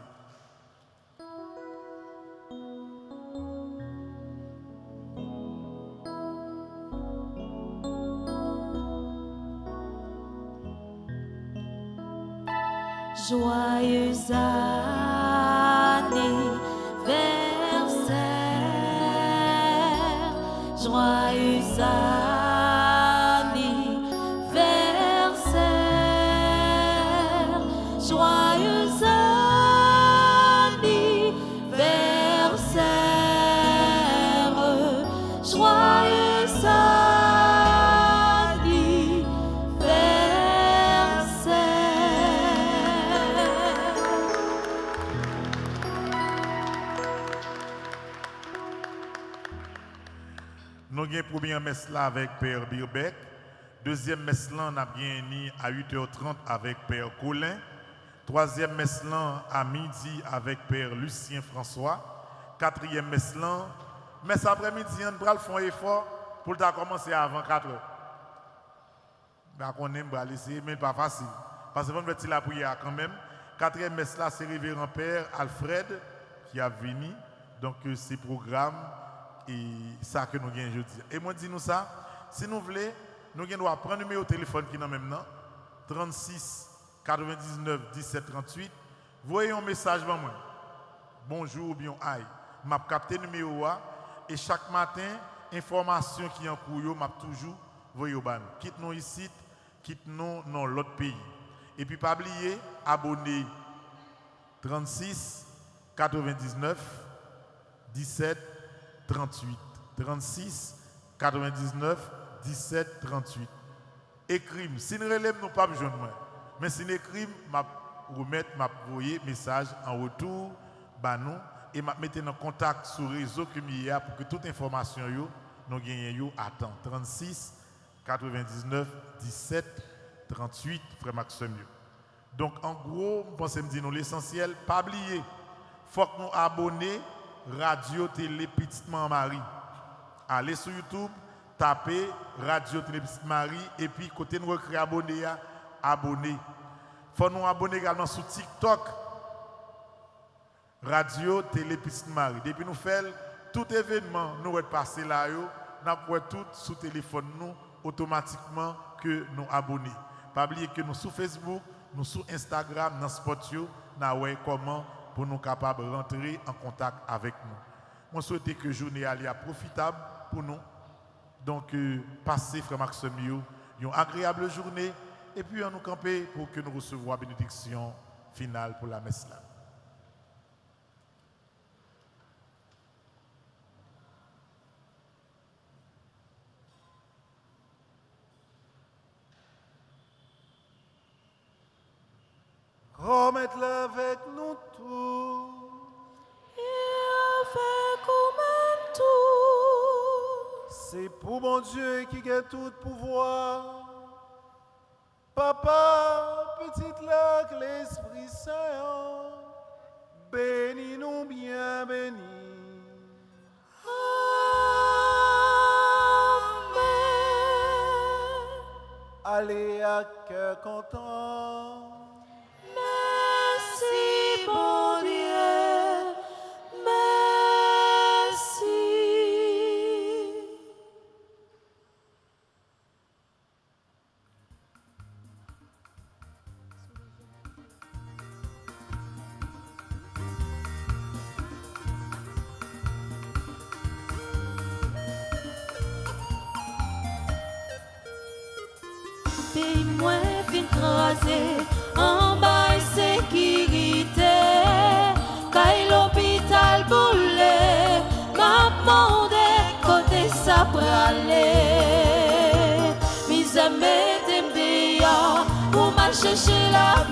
Joyeux anniversaire, joyeux anniversaire, joyeux anniversaire. avons une première messe là avec Père Birbeck. Deuxième messe là, on a bien à 8h30 avec Père Colin. Troisième messe là, à midi avec Père Lucien François. Quatrième messe là, messe après-midi, on va faire un effort pour commencer avant 4h. On aime laisser, mais pas facile. Parce que on va faire la prière quand même. Quatrième messe là, c'est révérend Père Alfred qui a venu. Donc c'est programme et ça que nous gagnons aujourd'hui. Et moi dis nous ça, si nous voulons, nous devons prendre le numéro de téléphone qui est dans même nom, 36 99 17 38. Voyez un message pour moi. Bonjour ou bien aïe. M'a capté le numéro et chaque matin, information qui est en cours, m'a toujours voyez au ban. Quitte nous ici, quitte nous dans l'autre pays. Et puis pas oublier abonner 36 99 17 38. 36 99 17 38. Écrime. Si nous relève, nous pas besoin de moi. Mais si nous écrivons, je vais envoyer message en retour, nous, et je vais mettre en contact sur le réseau que pour que toute information, nous gagnons à temps. 36 99 17 38, frère Maxime. Donc, en gros, je pense que me dire l'essentiel, pas oublier, il faut que nous abonnions Radio Télé Petite Marie. Allez sur YouTube, tapez Radio Télé Petite Marie et puis côté nous recréer abonner. Il faut nous abonner également sur TikTok. Radio Télé Petite Marie. Depuis nous faisons tout événement, nous va passer là, nous avons tout sous téléphone nous automatiquement que nous abonnons. Pas oublier que nous sur Facebook, nous sur Instagram, dans Spotio, nous comment pour nous capables de rentrer en contact avec nous. Je souhaite que la journée soit profitable pour nous. Donc, passez, frère Maxime, une agréable journée et puis on nous camper pour que nous recevions la bénédiction finale pour la messe là. Remettez-le avec nous tous. Et avec nous tous. C'est pour mon Dieu qui a tout pouvoir. Papa, petite lac, l'Esprit Saint, bénis-nous bien bénis. Amen. Allez à cœur content. Merci, bon Dieu. Merci. Pays moins fin crasé en bas sécurité, quand l'hôpital boulé, m'a demandé côté ça pralé. Mes amis t'aiment pour m'a chercher la